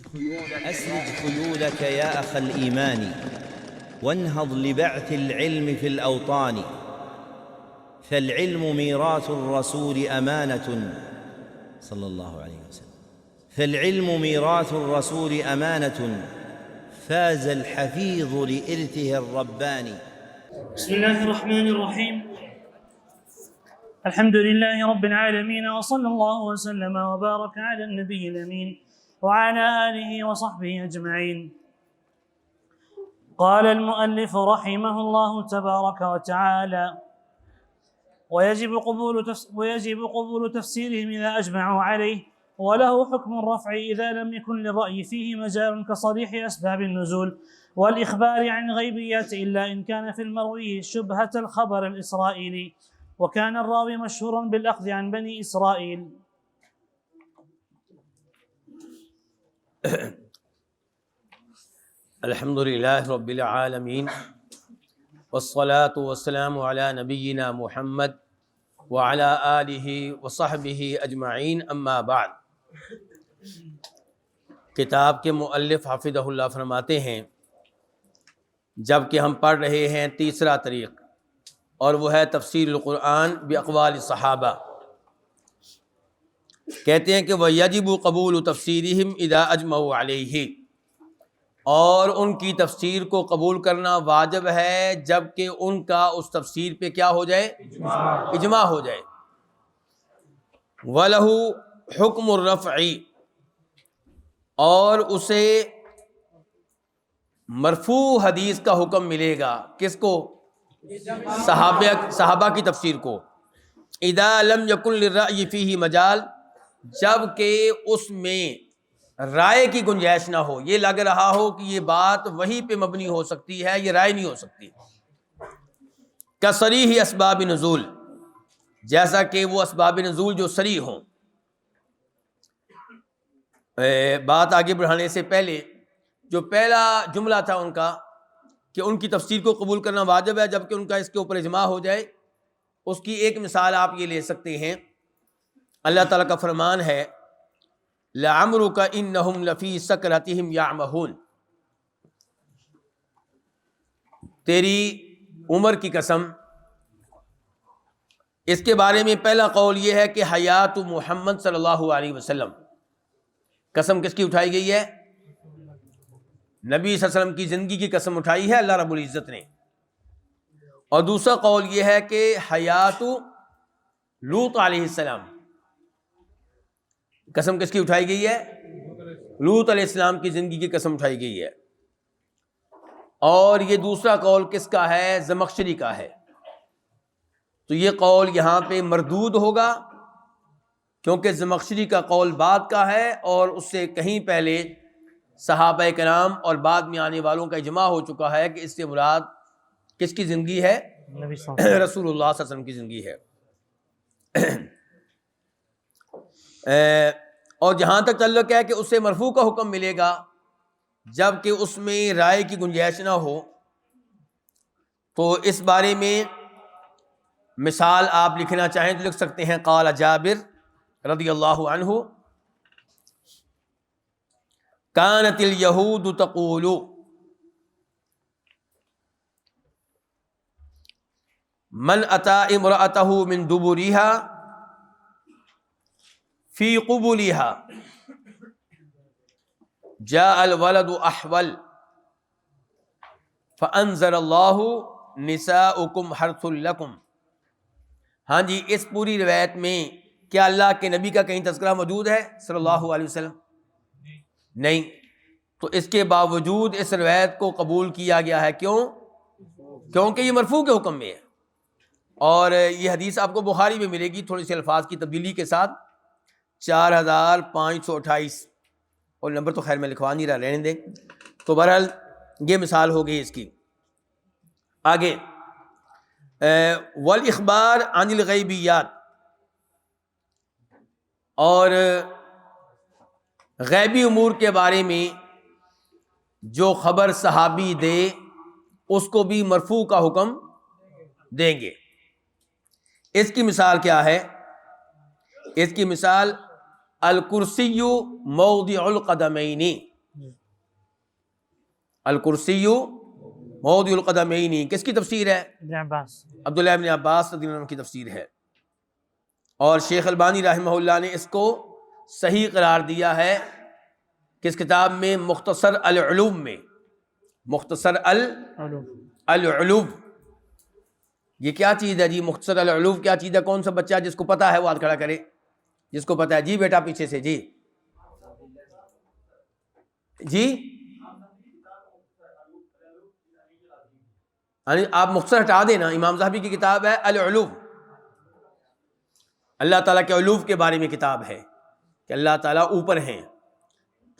أسرج خيولك يا أخ الإيمان وانهض لبعث العلم في الأوطان، فالعلم ميراث الرسول أمانة صلى الله عليه وسلم، فالعلم ميراث الرسول أمانة فاز الحفيظ لإرثه الرباني. بسم الله الرحمن الرحيم. الحمد لله رب العالمين، وصلى الله وسلم وبارك على النبي الأمين وعلى آله وصحبه أجمعين. قال المؤلف رحمه الله تبارك وتعالى: ويجب قبول تفسيرهم إذا أجمعوا عليه، وله حكم الرفع إذا لم يكن للرأي فيه مجال كصريح أسباب النزول والإخبار عن غيبيات، إلا إن كان في المروي شبهة الخبر الإسرائيلي، وكان الراوي مشهورا بالأخذ عن بني إسرائيل. الحمد للہ رب العالمین والصلاة والسلام علی نبینا محمد وعلی آلہ وصحبہ اجمعین، اما بعد۔ کتاب کے مؤلف حفظہ اللہ فرماتے ہیں، جب کہ ہم پڑھ رہے ہیں تیسرا طریق، اور وہ ہے تفسیر القرآن باقوال الصحابہ۔ کہتے ہیں کہ وَيَجِبُ قبول تفسیرہم اذا اجمعوا علیہ، اور ان کی تفسیر کو قبول کرنا واجب ہے جب کہ ان کا اس تفسیر پہ کیا ہو جائے؟ اجماع ہو جائے۔ وَلَهُ حُکْمُ الرَّفْعِ، اور اسے مرفوع حدیث کا حکم ملے گا۔ کس کو؟ صحابہ کی تفسیر کو۔ اذا لم يكن للرأي فيه مجال، جب کہ اس میں رائے کی گنجائش نہ ہو، یہ لگ رہا ہو کہ یہ بات وہی پہ مبنی ہو سکتی ہے، یہ رائے نہیں ہو سکتی۔ کصریح اسباب نزول، جیسا کہ وہ اسباب نزول جو صریح ہوں۔ بات آگے بڑھانے سے پہلے جو پہلا جملہ تھا ان کا کہ ان کی تفسیر کو قبول کرنا واجب ہے جب کہ ان کا اس کے اوپر اجماع ہو جائے، اس کی ایک مثال آپ یہ لے سکتے ہیں۔ اللہ تعالیٰ کا فرمان ہے لَعَمْرُكَ إِنَّهُمْ لَفِي سَكْرَتِهِمْ يَعْمَهُونَ، تیری عمر کی قسم۔ اس کے بارے میں پہلا قول یہ ہے کہ حیات محمد صلی اللہ علیہ وسلم، قسم کس کی اٹھائی گئی ہے؟ نبی صلی اللہ علیہ وسلم کی زندگی کی قسم اٹھائی ہے اللہ رب العزت نے۔ اور دوسرا قول یہ ہے کہ حیات لوط علیہ السلام، قسم کس کی اٹھائی گئی ہے؟ لوط علیہ السلام کی زندگی کی قسم اٹھائی گئی ہے۔ اور یہ دوسرا قول کس کا ہے؟ زمخشری کا ہے۔ تو یہ قول یہاں پہ مردود ہوگا، کیونکہ زمخشری کا قول بعد کا ہے، اور اس سے کہیں پہلے صحابہ کرام اور بعد میں آنے والوں کا اجماع ہو چکا ہے کہ اس سے مراد کس کی زندگی ہے؟ رسول اللہ صلی اللہ علیہ وسلم کی زندگی ہے۔ اور جہاں تک تعلق ہے کہ اس سے مرفوع کا حکم ملے گا جب کہ اس میں رائے کی گنجائش نہ ہو، تو اس بارے میں مثال آپ لکھنا چاہیں تو لکھ سکتے ہیں۔ قال جابر رضی اللہ عنہ كانت اليہود تقول من اتى امرأته من دبرها فی قبولها جاء الولد احول فانزل اللہ نساؤکم حرث لکم۔ ہاں جی، اس پوری روایت میں کیا اللہ کے نبی کا کہیں تذکرہ موجود ہے صلی اللہ علیہ وسلم؟ نہیں۔ تو اس کے باوجود اس روایت کو قبول کیا گیا ہے۔ کیوں؟ کیونکہ یہ مرفوع کے حکم میں ہے، اور یہ حدیث آپ کو بخاری میں ملے گی تھوڑی سی الفاظ کی تبدیلی کے ساتھ، 4528، اور نمبر تو خیر میں لکھوا نہیں رہا، رہنے دیں۔ تو بہرحال یہ مثال ہو گئی اس کی۔ آگے والاخبار عن الغیبیات، اور غیبی امور کے بارے میں جو خبر صحابی دے اس کو بھی مرفوع کا حکم دیں گے۔ اس کی مثال کیا ہے؟ اس کی مثال الکرسی موضع القدمین، الکرسی موضع القدمین کس کی تفسیر ہے؟ ابن عباس، عبداللہ ابن عباس رضی اللہ عنہ کی تفسیر ہے، اور شیخ البانی رحمہ اللہ نے اس کو صحیح قرار دیا ہے کس کتاب میں؟ مختصر العلوم میں، مختصر العلوم۔ یہ کیا چیز ہے جی مختصر العلوم؟ کیا چیز ہے؟ کون سا بچہ جس کو پتا ہے وہ ہاتھ کھڑا کرے، جس کو پتا ہے؟ جی بیٹا پیچھے سے، جی جی آپ مختصر ہٹا دینا، امام ذہبی کی کتاب ہے العلوم، اللہ تعالیٰ کے علوم کے بارے میں کتاب ہے کہ اللہ تعالیٰ اوپر ہیں،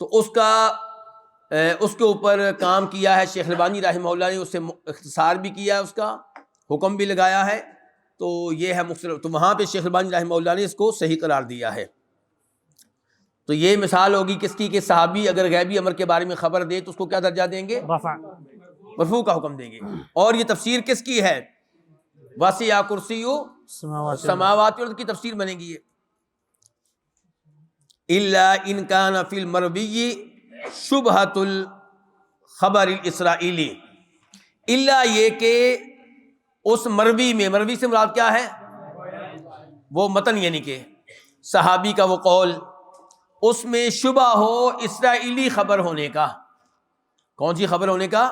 تو اس کے اوپر کام کیا ہے شیخ البانی رحمہ اللہ نے، اس سے اختصار بھی کیا ہے، اس کا حکم بھی لگایا ہے، تو یہ ہے مختصر، تو وہاں پہ شیخ البانی رحمہ اللہ نے اس کو صحیح قرار دیا ہے۔ تو یہ مثال ہوگی کس کی کہ صحابی اگر غیبی امر کے بارے میں خبر دے تو اس کو کیا درجہ دیں گے؟ رفع، مرفوع کا حکم دیں گے۔ اور یہ تفسیر کس کی ہے؟ وسع کرسی السماوات والارض کی تفسیر بنے گی یہ۔ الا ان کان فی المروی شبہۃ الخبر الاسرائیلی، الا یہ کہ اس مروی میں، مروی سے مراد کیا ہے؟ وہ متن، یعنی کہ صحابی کا وہ قول، اس میں شبہ ہو اسرائیلی خبر ہونے کا۔ کون سی خبر ہونے کا؟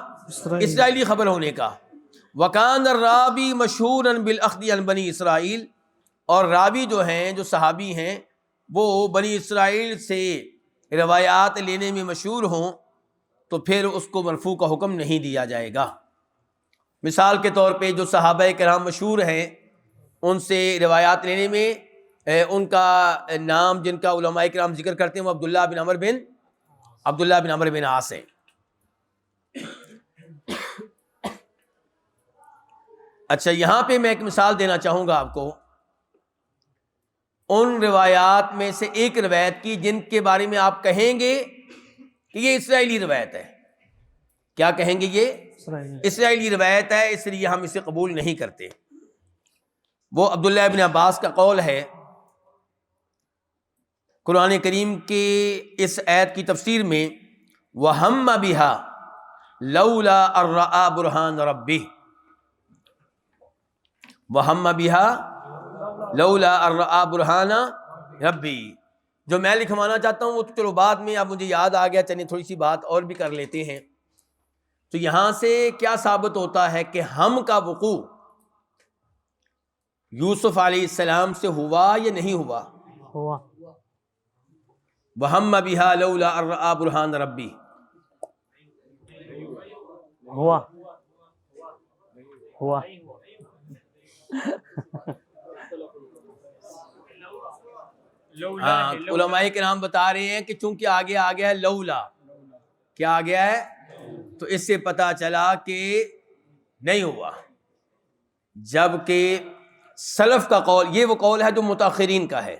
اسرائیلی خبر ہونے کا۔ وکان الراوی مشہورا بالاخذ عن بنی اسرائیل، اور راوی جو ہیں، جو صحابی ہیں، وہ بنی اسرائیل سے روایات لینے میں مشہور ہوں، تو پھر اس کو مرفوع کا حکم نہیں دیا جائے گا۔ مثال کے طور پہ جو صحابہ کرام مشہور ہیں، ان سے روایات لینے میں ان کا نام جن کا علماء کرام ذکر کرتے ہیں وہ عبداللہ بن عمرو بن عاص ہیں۔ اچھا، یہاں پہ میں ایک مثال دینا چاہوں گا آپ کو ان روایات میں سے ایک روایت کی جن کے بارے میں آپ کہیں گے کہ یہ اسرائیلی روایت ہے۔ کیا کہیں گے؟ یہ اسرائیلی روایت ہے، اس لیے ہم اسے قبول نہیں کرتے۔ وہ عبداللہ ابن عباس کا قول ہے، قرآن کریم کے اس آیت کی تفسیر میں وَهَمَّ بِهَا لَوْلَا أَن رَأَىٰ بُرْهَانَ رَبِّهِ، وَهَمَّ بِهَا لَوْلَا أَن رَأَىٰ بُرْهَانَ رَبِّهِ۔ جو میں لکھوانا چاہتا ہوں وہ چلو بعد میں، اب مجھے یاد آ گیا، چلیے تھوڑی سی بات اور بھی کر لیتے ہیں۔ تو یہاں سے کیا ثابت ہوتا ہے کہ ہم کا وقوع یوسف علیہ السلام سے ہوا یا نہیں ہوا؟ ہوا۔ وَهَمَّ بِهَا لَوْلَا أَن رَأَىٰ بُرْهَانَ رَبِّهِ، ہوا۔ علماء کرام بتا رہے ہیں کہ چونکہ آگے آ گیا ہے لولا، کیا آ گیا ہے؟ تو اس سے پتا چلا کہ نہیں ہوا، جبکہ سلف کا قول، یہ وہ قول ہے جو متاخرین کا ہے،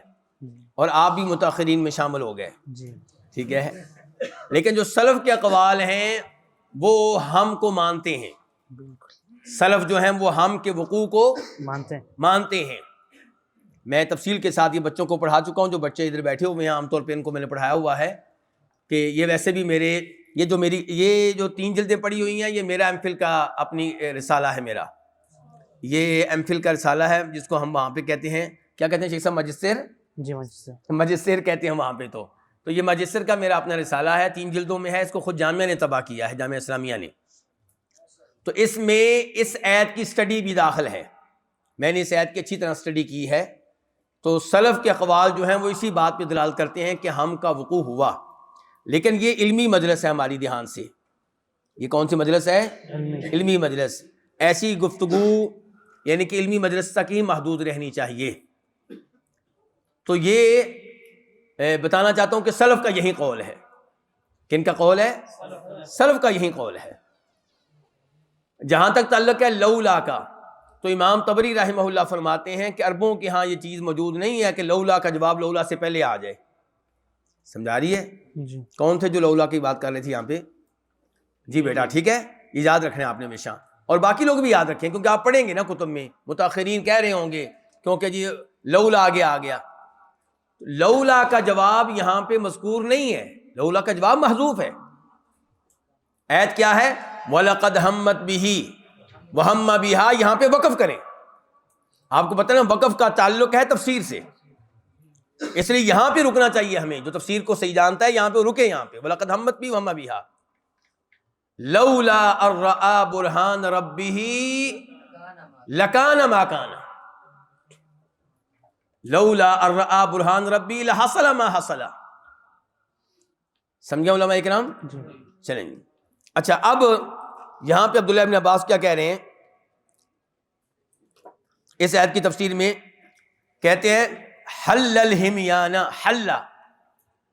اور آپ بھی متاخرین میں شامل ہو گئے، ٹھیک ہے۔ لیکن جو سلف کے اقوال ہیں وہ ہم کو مانتے ہیں، سلف جو ہیں وہ ہم کے وقوع کو مانتے ہیں۔ میں تفصیل کے ساتھ یہ بچوں کو پڑھا چکا ہوں، جو بچے ادھر بیٹھے ہوئے ہیں عام طور پہ ان کو میں نے پڑھایا ہوا ہے کہ یہ ویسے بھی میرے یہ جو 3 جلدیں پڑھی ہوئی ہیں، یہ میرا ایم فل کا اپنی رسالہ ہے، میرا یہ ایم فل کا رسالہ ہے، جس کو ہم وہاں پہ کہتے ہیں، کیا کہتے ہیں شیخ صاحب؟ ماجسٹر کہتے ہیں وہاں پہ۔ تو یہ ماجسٹر کا میرا اپنا رسالہ ہے، 3 جلدوں میں ہے، اس کو خود جامعہ نے طبع کیا ہے، جامعہ اسلامیہ نے۔ تو اس میں اس آیت کی سٹڈی بھی داخل ہے، میں نے اس آیت کی اچھی طرح سٹڈی کی ہے۔ تو سلف کے اقوال جو ہیں وہ اسی بات پہ دلالت کرتے ہیں کہ ہم کا وقوع ہوا، لیکن یہ علمی مجلس ہے ہماری دھیان سے۔ یہ کون سی مجلس ہے؟ علمی مجلس۔ ایسی گفتگو یعنی کہ علمی مجلس تک ہی محدود رہنی چاہیے۔ تو یہ بتانا چاہتا ہوں کہ سلف کا یہی قول ہے۔ کن کا قول ہے؟ سلف کا یہی قول ہے۔ جہاں تک تعلق ہے لولا کا، تو امام طبری رحمہ اللہ فرماتے ہیں کہ عربوں کے ہاں یہ چیز موجود نہیں ہے کہ لولا کا جواب لولا سے پہلے آ جائے۔ سمجھا رہی ہے؟ کون تھے جو لولا کی بات کر رہے تھے یہاں پہ؟ جی بیٹا ٹھیک ہے، یہ یاد رکھنا ہے آپ نے ہمیشہ، اور باقی لوگ بھی یاد رکھیں، کیونکہ آپ پڑھیں گے نا کتب میں، متاخرین کہہ رہے ہوں گے کیونکہ جی لولا آگے آ گیا۔ لولا کا جواب یہاں پہ مذکور نہیں ہے، لولا کا جواب محذوف ہے، آیت کیا ہے؟ وَلَقَدْ هَمَّتْ بِهِ وَهَمَّ بِهَا، یہاں پہ وقف کریں. آپ کو پتہ نا وقف کا تعلق ہے تفسیر سے، اس لیے یہاں پہ رکنا چاہیے ہمیں. جو تفسیر کو صحیح جانتا ہے یہاں پہ رکے. یہاں پہ وَلَقَدْ هَمَّتْ بِهِ وَهَمَّ بِهَا لَوْلَا أَن رَأَىٰ بُرْهَانَ رَبِّهِ لَكَانَ مَا كَانَ لَوْلَا أَن رَأَىٰ بُرْهَانَ رَبِّهِ لَحَصَلَ مَا حَصَلَ. سمجھے علماء اکرام؟ چلیں. اچھا، اب یہاں پہ عبداللہ ابن عباس کیا کہہ رہے ہیں اس آیت کی تفسیر میں؟ کہتے ہیں حل الہمیان،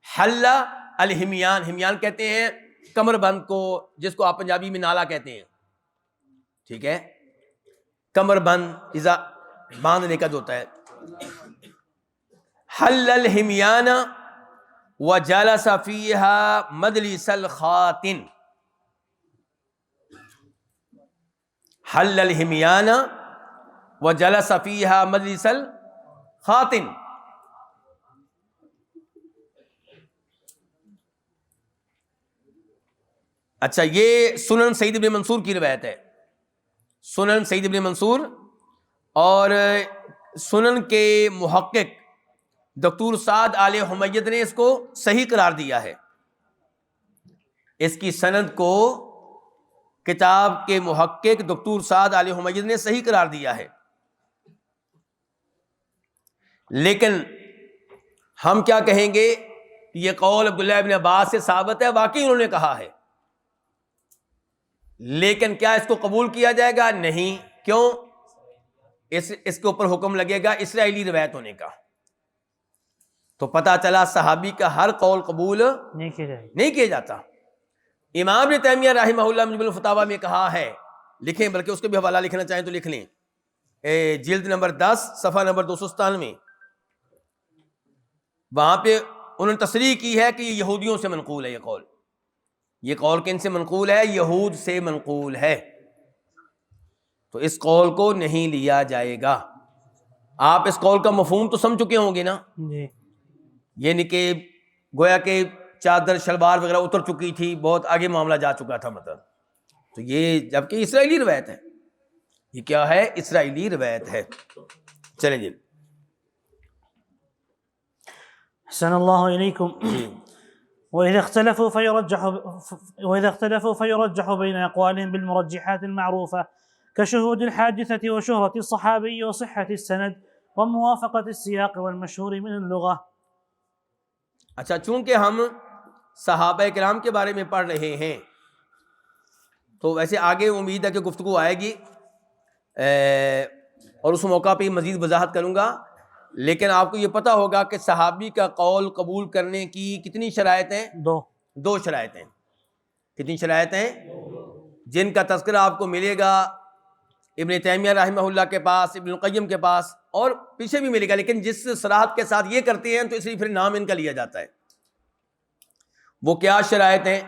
حل الہمیان، ہمیان کہتے ہیں کمر بند کو، جس کو آپ پنجابی میں نالا کہتے ہیں. ٹھیک ہے، کمر بند اذا باندھنے کا جو ہوتا ہے. حل الہمیان وجلس فیہا مجلس الخاتن. حل الہمیان وجلس فیہا مجلس الخاتن. اچھا، یہ سنن سعید بن منصور کی روایت ہے. سنن سعید بن منصور اور سنن کے محقق دکتور سعد آل حمیت نے اس کو صحیح قرار دیا ہے. اس کی سند کو کتاب کے محقق دکتور سعد آل حمیت نے صحیح قرار دیا ہے. لیکن ہم کیا کہیں گے؟ یہ قول عبداللہ ابن عباس سے ثابت ہے، واقعی انہوں نے کہا ہے، لیکن کیا اس کو قبول کیا جائے گا؟ نہیں. کیوں؟ اس کے اوپر حکم لگے گا اسرائیلی روایت ہونے کا. تو پتہ چلا صحابی کا ہر قول قبول نہیں کیا جاتا. امام ابن تیمیہ رحمہ اللہ مجموع الفتاوی میں کہا ہے، لکھیں، بلکہ اس کا بھی حوالہ لکھنا چاہیں تو لکھ لیں، جلد نمبر 10 صفحہ نمبر 297. وہاں پہ انہوں نے تصریح کی ہے کہ یہ یہودیوں سے منقول ہے. یہ قول کن سے منقول ہے؟ یہود سے منقول ہے. تو اس قول کو نہیں لیا جائے گا. آپ اس قول کا مفہوم تو سمجھ چکے ہوں گے نا؟ یعنی کہ گویا کہ چادر شلوار وغیرہ اتر چکی تھی، بہت آگے معاملہ جا چکا تھا مطلب. تو یہ جبکہ اسرائیلی روایت ہے. یہ کیا ہے؟ اسرائیلی روایت ہے. چلیں جی. أحسن الله إليكم. وإذا اختلفوا فيرجح بين أقوالهم بالمرجحات المعروفة كشهود الحادثة وشهرة الصحابي وصحة السند وموافقة السياق والمشهور من اللغة. اچھا، چونکہ ہم صحابہ کرام کے بارے میں پڑھ رہے ہیں تو ویسے آگے امید ہے کہ گفتگو آئے گی اور اس موقع پہ مزید وضاحت کروں گا. لیکن آپ کو یہ پتہ ہوگا کہ صحابی کا قول قبول کرنے کی کتنی شرائط ہیں؟ دو شرائط ہیں. کتنی شرائط ہیں؟ جن کا تذکرہ آپ کو ملے گا ابن تیمیہ رحمہ اللہ کے پاس، ابن القیم کے پاس، اور پیچھے بھی ملے گا. لیکن جس صراحت کے ساتھ یہ کرتے ہیں تو اس لیے پھر نام ان کا لیا جاتا ہے. وہ کیا شرائط ہیں؟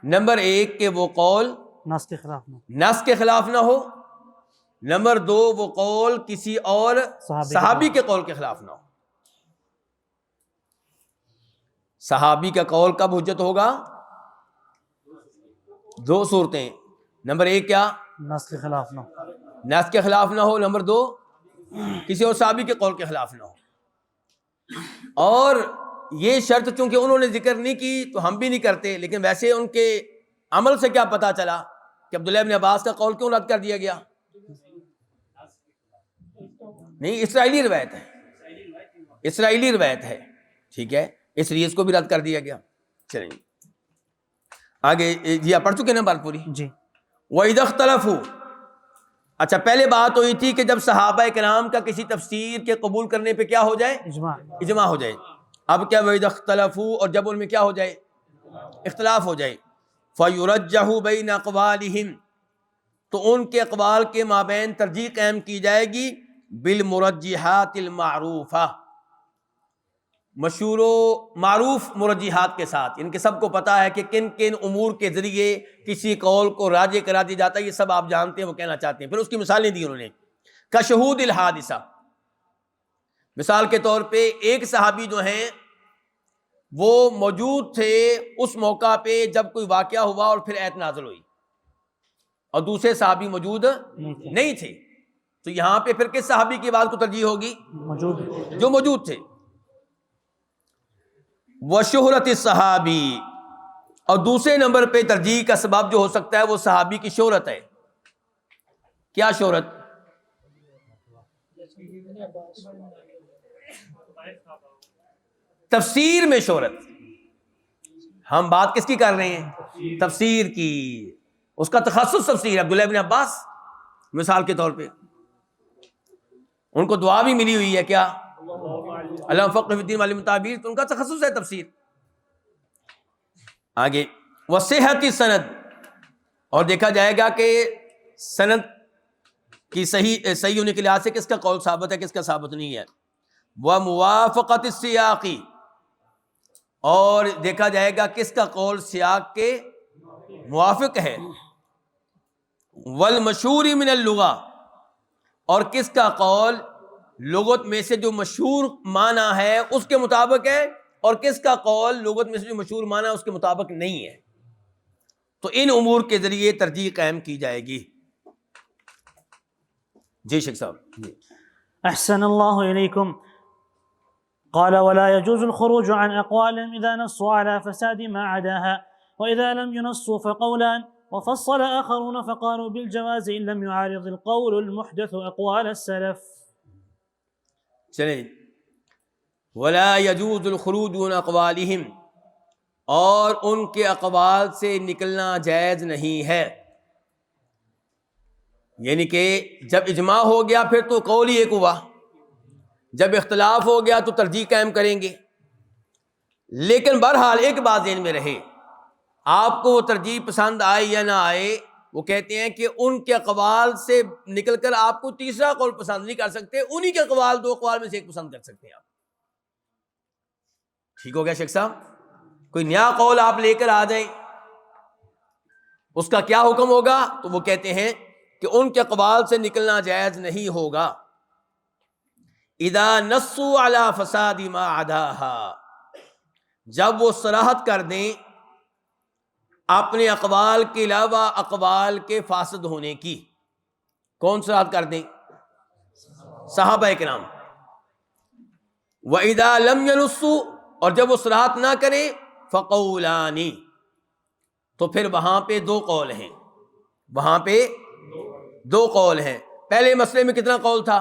نمبر 1 کہ وہ قول نص کے خلاف نہ ہو. نمبر 2 وہ قول کسی اور صحابی کے قول کے خلاف نہ ہو. صحابی کا قول کب حجت ہوگا؟ 2 صورتیں. نمبر 1 کیا؟ نص کے خلاف نہ ہو. نص کے خلاف نہ ہو. نمبر 2 کسی اور صحابی کے قول کے خلاف نہ ہو. اور یہ شرط چونکہ انہوں نے ذکر نہیں کی تو ہم بھی نہیں کرتے، لیکن ویسے ان کے عمل سے کیا پتا چلا کہ عبداللہ ابن عباس کا قول کیوں رد کر دیا گیا؟ نہیں، اسرائیلی روایت ہے. اسرائیلی روایت ہے. ٹھیک ہے، اس لیے اس کو بھی رد کر دیا گیا. چلیں آگے. جی آپ پڑھ چکے نا بات پوری؟ جی. وَإِذَا اخْتَلَفُوا. اچھا، پہلے بات ہوئی تھی کہ جب صحابہ کرام کا کسی تفسیر کے قبول کرنے پہ کیا ہو جائے؟ اجماع ہو جائے. اب کیا وَإِذَا اخْتَلَفُوا، اور جب ان میں کیا ہو جائے؟ اختلاف ہو جائے. فَيُرَجَّحُ بَيْنَ أَقْوَالِهِمْ، تو ان کے اقوال کے مابین ترجیح قائم کی جائے گی بالمرجحات المعروفہ، مشہور و معروف مرجحات کے ساتھ. ان کے سب کو پتا ہے کہ کن کن امور کے ذریعے کسی قول کو راجح کرا دیا جاتا ہے. یہ سب آپ جانتے ہیں، وہ کہنا چاہتے ہیں. پھر اس کی مثالیں دی انہوں نے. کشہود الحادثہ، مثال کے طور پہ ایک صحابی جو ہیں وہ موجود تھے اس موقع پہ جب کوئی واقعہ ہوا اور پھر آیت نازل ہوئی، اور دوسرے صحابی موجود نہیں تھے، تو یہاں پہ پھر کس صحابی کی بات کو ترجیح ہوگی؟ جو موجود تھے۔ وشہرت الصحابی، اور دوسرے نمبر پہ ترجیح کا سبب جو ہو سکتا ہے وہ صحابی کی شہرت ہے۔ کیا شہرت؟ تفسیر میں شہرت۔ ہم بات کس کی کر رہے ہیں؟ تفسیر کی۔ اس کا تخصص تفسیر ہے۔ عبداللہ ابن عباس مثال کے طور پہ ان کو دعا بھی ملی ہوئی ہے، کیا؟ اللہ فقہ فی الدین والے مطابق، تو ان کا تخصص ہے تفسیر۔ آگے وصحت سند، اور دیکھا جائے گا کہ سند کی صحیح ہونے کے لحاظ سے کس کا قول ثابت ہے، کس کا ثابت نہیں ہے۔ وموافقت السیاقی، اور دیکھا جائے گا کس کا قول سیاق کے موافق ہے۔ والمشہور من اللغہ، اور کس کا قول لغت میں سے جو مشہور معنی ہے اس کے مطابق ہے، اور کس کا قول لغت میں سے جو مشہور معنی ہے اس کے مطابق نہیں ہے۔ تو ان امور کے ذریعے ترجیح قائم کی جائے گی۔ جی شیخ صاحب۔ أحسن الله إليكم. قال ولا يجوز الخروج عن أقوال إذا نصوا على فساد ما عداها، وإذا لم ينصوا فقولان، وفصل آخرون فقالوا بالجواز إن لم يعارض القول المحدث أقوال السلف. چلیں، ولا يجوز الخروج عن اقوالهم، اور ان کے اقوال سے نکلنا جائز نہیں ہے۔ یعنی کہ جب اجماع ہو گیا پھر تو قول ہی ایک ہوا، جب اختلاف ہو گیا تو ترجیح قائم کریں گے۔ لیکن بہرحال ایک بات ذہن میں رہے، آپ کو وہ ترجیح پسند آئے یا نہ آئے، وہ کہتے ہیں کہ ان کے اقوال سے نکل کر آپ کو تیسرا قول پسند نہیں کر سکتے، انہی کے اقوال، دو اقوال میں سے ایک پسند کر سکتے ہیں آپ۔ ٹھیک ہو گیا شیخ صاحب؟ کوئی نیا قول آپ لے کر آ جائیں، اس کا کیا حکم ہوگا؟ تو وہ کہتے ہیں کہ ان کے اقوال سے نکلنا جائز نہیں ہوگا۔ اذا نصوا علی فساد ما عداها، جب وہ صراحت کر دیں اپنے اقوال کے علاوہ اقوال کے فاسد ہونے کی۔ کون صراحت کر دیں؟ صحابہ کرام۔ وَإِذَا لَمْ يَنُصُّوا، اور جب وہ صراحت نہ کریں، فَقَوْلَانِ، تو پھر وہاں پہ دو قول ہیں، وہاں پہ دو قول ہیں۔ پہلے مسئلے میں کتنا قول تھا؟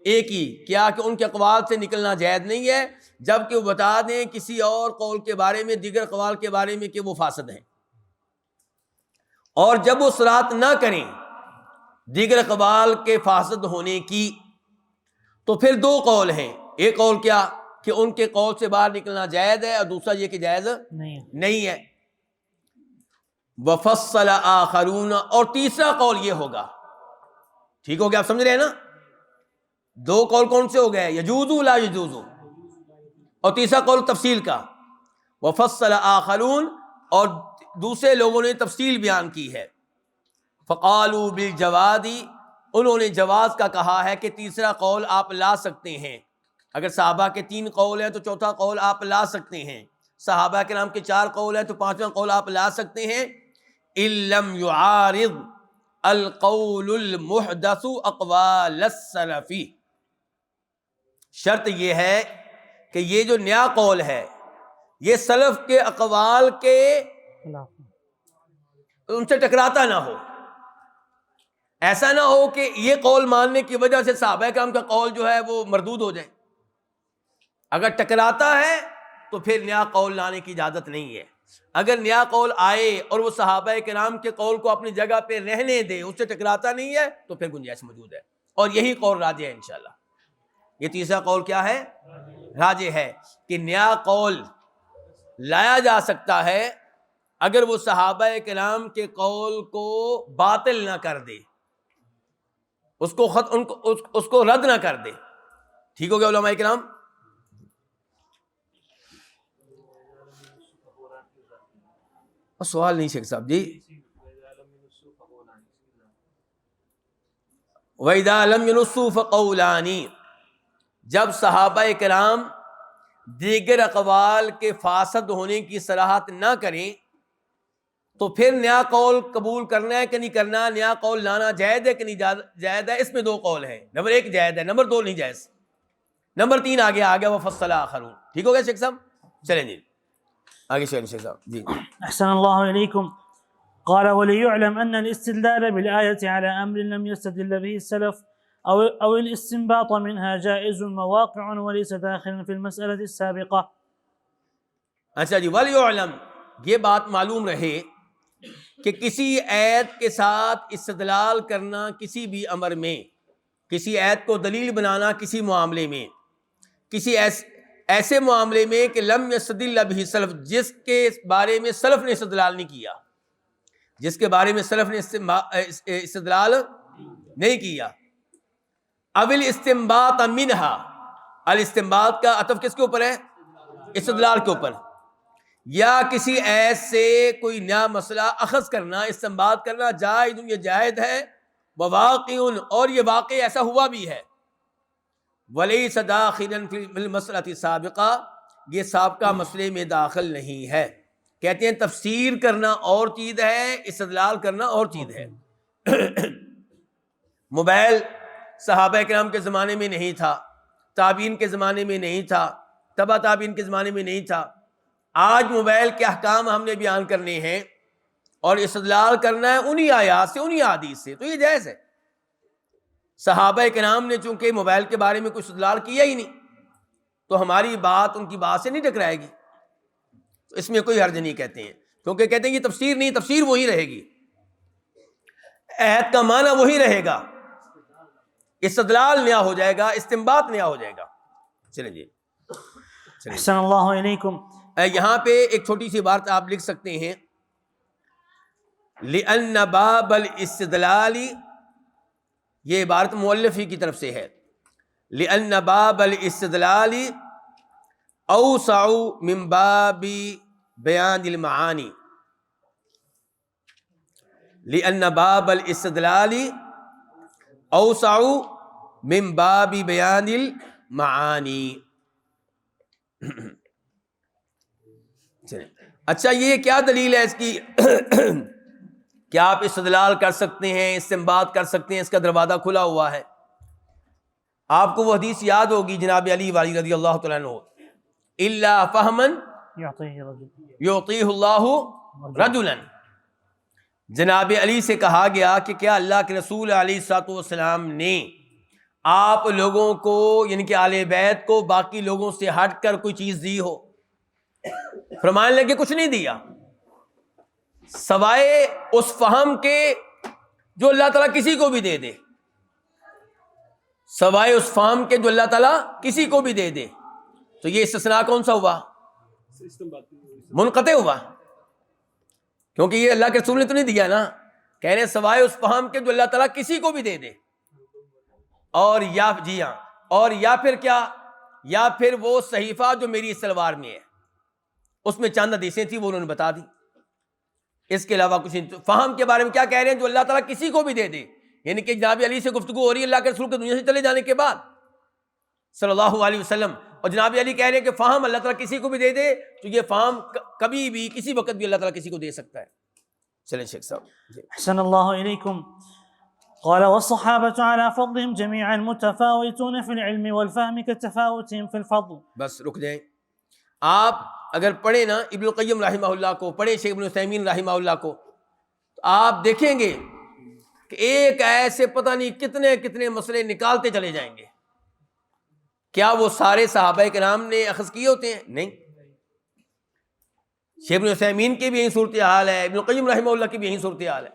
ایک ہی، کیا کہ ان کے اقوال سے نکلنا جائز نہیں ہے، جبکہ وہ بتا دیں کسی اور قول کے بارے میں، دیگر اقوال کے بارے میں کہ وہ فاسد ہیں۔ اور جب وہ صراحت نہ کریں دیگر اقوال کے فاسد ہونے کی، تو پھر دو قول ہیں۔ ایک قول کیا کہ ان کے قول سے باہر نکلنا جائز ہے، اور دوسرا یہ کہ جائز نہیں ہے۔ وفصل آخرون، اور تیسرا قول یہ ہوگا۔ ٹھیک ہو گیا؟ آپ سمجھ رہے ہیں نا؟ دو قول کون سے ہو گئے؟ یجوز لا یجوز، اور تیسرا قول تفصیل کا۔ وفصل آخرون، اور دوسرے لوگوں نے تفصیل بیان کی ہے۔ فقالوا بالجواز، انہوں نے جواز کا کہا ہے کہ تیسرا قول آپ لا سکتے ہیں۔ اگر صحابہ کے 3 قول ہیں تو چوتھا قول آپ لا سکتے ہیں، صحابہ کرام کے 4 قول ہیں تو 5واں قول آپ لا سکتے ہیں۔ ان لم يعارض القول المحدث اقوال السلف، شرط یہ ہے کہ یہ جو نیا قول ہے یہ سلف کے اقوال کے ان سے ٹکراتا نہ ہو۔ ایسا نہ ہو کہ یہ قول ماننے کی وجہ سے صحابہ کرام کا قول جو ہے وہ مردود ہو جائے۔ اگر ٹکراتا ہے تو پھر نیا قول لانے کی اجازت نہیں ہے۔ اگر نیا قول آئے اور وہ صحابہ کرام کے قول کو اپنی جگہ پہ رہنے دے، اس سے ٹکراتا نہیں ہے، تو پھر گنجائش موجود ہے، اور یہی قول راجح ہے انشاءاللہ۔ یہ تیسرا قول کیا ہے؟ راجح ہے کہ نیا قول لایا جا سکتا ہے اگر وہ صحابہ کرام کے قول کو باطل نہ کر دے، اس کو رد نہ کر دے۔ ٹھیک ہو گیا علماء کرام؟ سوال نہیں شیخ صاحب جی۔ وَإِذَا لَمْ يُنُصُّوا فَقَوْلَانِ، جب صحابہ کرام دیگر اقوال کے فاسد ہونے کی صراحت نہ کریں تو پھر نیا قول قبول کرنا ہے کہ نہیں کرنا، نیا قول لانا جائز ہے کہ نہیں جائز ہے، اس میں 2 قول ہیں۔ نمبر 1 جائز ہے، نمبر 2 نہیں جائز، نمبر 3 آگے آ گیا وفصل آخرون۔ ٹھیک ہو گیا شیخ صاحب؟ چلیں جی آگے شیخ صاحب جی۔ أحسن الله إليكم. قال وليعلم أن الاستدلال بالآية على أمر لم يستدل به السلف أو الاستنباط منها جائز مواقع وليس داخلا في المسألة السابقة. اچھا جی، وَلْيُعْلَمْ، یہ بات معلوم رہے کہ کسی آیت کے ساتھ استدلال کرنا کسی بھی امر میں، کسی آیت کو دلیل بنانا کسی معاملے میں، کسی ایسے معاملے میں کہ لم یستدل بہ سلف، جس کے بارے میں سلف نے استدلال نہیں کیا، جس کے بارے میں سلف نے استدلال نہیں کیا۔ اول استنباط منہا، الاستنباط کا عطف کس کے اوپر ہے؟ استدلال کے اوپر۔ یا کسی ایت سے کوئی نیا مسئلہ اخذ کرنا، استنباط کرنا، جائز، یہ جائز ہے، وواقع، اور یہ واقع ایسا ہوا بھی ہے، ولیس داخلا فی المسئلۃ السابقہ، یہ سابقہ مسئلے میں داخل نہیں ہے۔ کہتے ہیں تفسیر کرنا اور چیز ہے، استدلال کرنا اور چیز ہے۔ موبائل صحابہ کرام کے زمانے میں نہیں تھا، تابعین کے زمانے میں نہیں تھا، تبع تابعین کے زمانے میں نہیں تھا۔ آج موبائل کے احکام ہم نے بیان کرنے ہیں اور استدلال کرنا ہے انہی آیات سے، انہی حدیث سے، تو یہ جائز ہے۔ صحابہ کرام نے چونکہ موبائل کے بارے میں کوئی استدلال کیا ہی نہیں، تو ہماری بات ان کی بات سے نہیں ٹکرائے گی، تو اس میں کوئی حرج نہیں کہتے ہیں، کیونکہ کہتے ہیں یہ تفسیر نہیں، تفسیر وہی رہے گی، آیت کا معنی وہی رہے گا، استدلال نیا ہو جائے گا، استنباط نیا ہو جائے گا۔ چلیں جی، أحسن الله إليكم. یہاں پہ ایک چھوٹی سی بات آپ لکھ سکتے ہیں، لِأَنَّ بَابَ الْإِسْتِدْلَالِ، یہ عبارت مؤلف ہی کی طرف سے ہے، لِأَنَّ بَابَ الْإِسْتِدْلَالِ أَوْسَعُ مِنْ بَابِ بَيَانِ الْمَعَانِ، لِأَنَّ بَابَ الْإِسْتِدْلَالِ أَوْسَعُ مِنْ بَابِ بَيَانِ الْمَعَانِ۔ اچھا، یہ کیا دلیل ہے اس کی کہ آپ استدلال کر سکتے ہیں، استنباط کر سکتے ہیں، اس کا دروازہ کھلا ہوا ہے؟ آپ کو وہ حدیث یاد ہوگی جناب علی والی رضی اللہ تعالیٰ عنہ، الا فہما یعطیہ اللہ رجلا، جناب علی سے کہا گیا کہ کیا اللہ کے رسول علیہ الصلوۃ والسلام نے آپ لوگوں کو، یعنی کہ اہل بیت کو، باقی لوگوں سے ہٹ کر کوئی چیز دی ہو؟ فرمانے لگے کچھ نہیں دیا سوائے اس فہم کے جو اللہ تعالیٰ کسی کو بھی دے دے، سوائے اس فہم کے جو اللہ تعالیٰ کسی کو بھی دے دے۔ تو یہ استثناء کون سا ہوا؟ منقطع ہوا، کیونکہ یہ اللہ کے رسول نے تو نہیں دیا نا، کہہ رہے سوائے اس فہم کے جو اللہ تعالیٰ کسی کو بھی دے دے، اور یا جی ہاں، اور یا پھر کیا، یا پھر وہ صحیفہ جو میری اس تلوار میں ہے، اس میں چند حدیثیں تھیں وہ انہوں نے بتا دی، اس کے علاوہ کچھ نہیں۔ فہم کے بارے میں کیا کہہ رہے ہیں؟ جو اللہ تعالیٰ کسی کو بھی دے دے، یعنی کہ جناب علی سے گفتگو ہو رہی ہے اللہ کے رسول کے دنیا سے چلے جانے کے بعد صلی اللہ علیہ وسلم، اور جناب علی کہہ رہے ہیں کہ فہم اللہ تعالیٰ کسی کو بھی دے دے، تو یہ فہم کبھی بھی کسی وقت بھی اللہ تعالیٰ کسی کو دے سکتا ہے۔ چلیں شیخ صاحب۔ أحسن الله إليكم. قال والصحابة على فضلهم جميعا متفاوتون في العلم والفهم كتفاوتهم في الفضل. بس رک جائیں، آپ اگر پڑھیں نا ابن القیم رحمہ اللہ کو، پڑھیں شیخ ابن عثیمین رحمہ اللہ کو، تو آپ دیکھیں گے کہ ایک ایسے پتہ نہیں کتنے کتنے مسئلے نکالتے چلے جائیں گے۔ کیا وہ سارے صحابہ کرام نے اخذ کیے ہوتے ہیں؟ نہیں۔ شیخ ابن عثیمین کی بھی یہی صورتحال ہے، ابن القیم رحمہ اللہ کی بھی یہی صورتحال ہے۔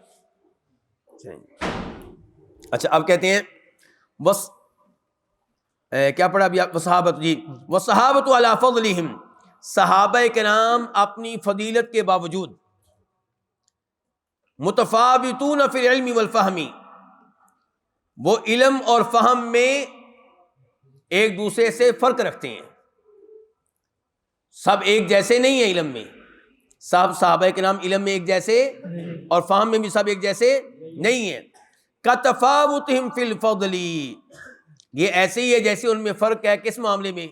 اچھا، اب کہتے ہیں بس کیا پڑھا ابھی آپ؟ وصحابت، جی، وصحابت علی فضلہم، صحابہ کرام اپنی فضیلت کے باوجود متفاوتون فی العلم والفہم، وہ علم اور فہم میں ایک دوسرے سے فرق رکھتے ہیں، سب ایک جیسے نہیں ہیں علم میں، سب صحابہ کرام علم میں ایک جیسے اور فہم میں بھی سب ایک جیسے نہیں ہیں۔ کتفاوتہم فی الفضل، یہ ایسے ہی ہے جیسے ان میں فرق ہے کس معاملے میں؟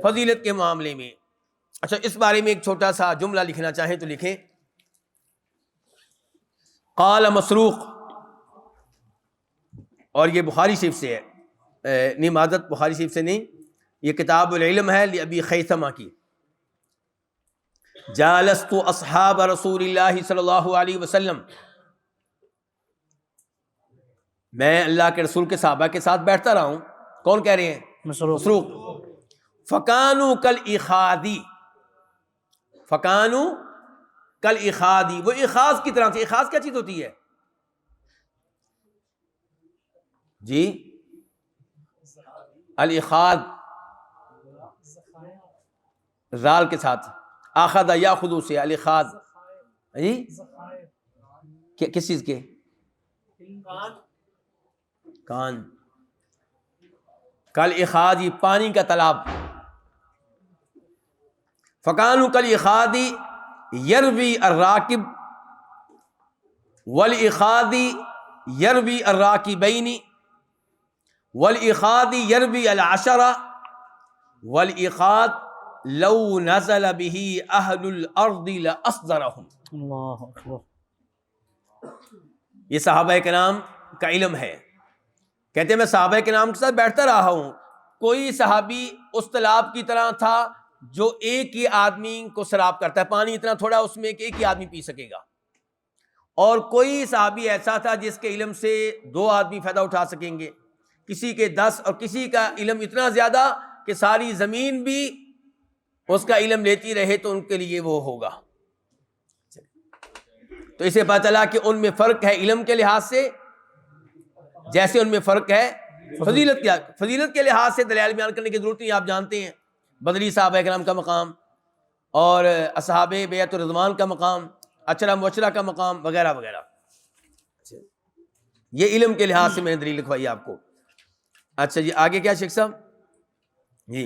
فضیلت کے معاملے میں. اچھا اس بارے میں ایک چھوٹا سا جملہ لکھنا چاہیں تو لکھیں. قال مسروق، اور یہ بخاری شریف سے ہے، نہیں معذرت بخاری شریف سے نہیں، یہ کتاب العلم ہے لابی خیثمہ کی. جالست اصحاب رسول اللہ صلی اللہ علیہ وسلم، میں اللہ کے رسول کے صحابہ کے ساتھ بیٹھتا رہا ہوں. کون کہہ رہے ہیں؟ مسروق. فکانوا کالاخادی، فکانوا کالاخادی، وہ اخاذ کی طرح سے. اخاذ کیا چیز ہوتی ہے جی؟ الاخاذ زال کے ساتھ، اخذ یاخذ سے الاخاذ جی کس چیز کے؟ کان. کالاخاذ پانی کا تالاب. فکانوا کالاخاذ یروی الراکب والاخاذ یروی الراکبین والاخاذ یروی العشرہ والاخاذ لو نزل به اہل الارض لاصدرهم. اللہ اکبر. یہ صحابہ کرام کا علم ہے. کہتے ہیں میں صحابہ کرام کے ساتھ بیٹھتا رہا ہوں، کوئی صحابی اس تالاب کی طرح تھا جو ایک ہی آدمی کو سیراب کرتا ہے، پانی اتنا تھوڑا اس میں کہ ایک ہی آدمی پی سکے گا، اور کوئی صحابی ایسا تھا جس کے علم سے 2 آدمی فائدہ اٹھا سکیں گے، کسی کے 10، اور کسی کا علم اتنا زیادہ کہ ساری زمین بھی اس کا علم لیتی رہے تو ان کے لیے وہ ہوگا. تو اسے پتہ چلا کہ ان میں فرق ہے علم کے لحاظ سے، جیسے ان میں فرق ہے فضیلت کے لحاظ سے. دلائل بیان کرنے کی ضرورت نہیں، آپ جانتے ہیں بدری صحابہ کرام کا مقام اور اصحاب بیعت الرضوان کا مقام، اشرا مبشرہ کا مقام وغیرہ وغیرہ. یہ علم کے لحاظ سے میں نے دلیل لکھوائی آپ کو. اچھا جی آگے کیا شیخ صاحب جی؟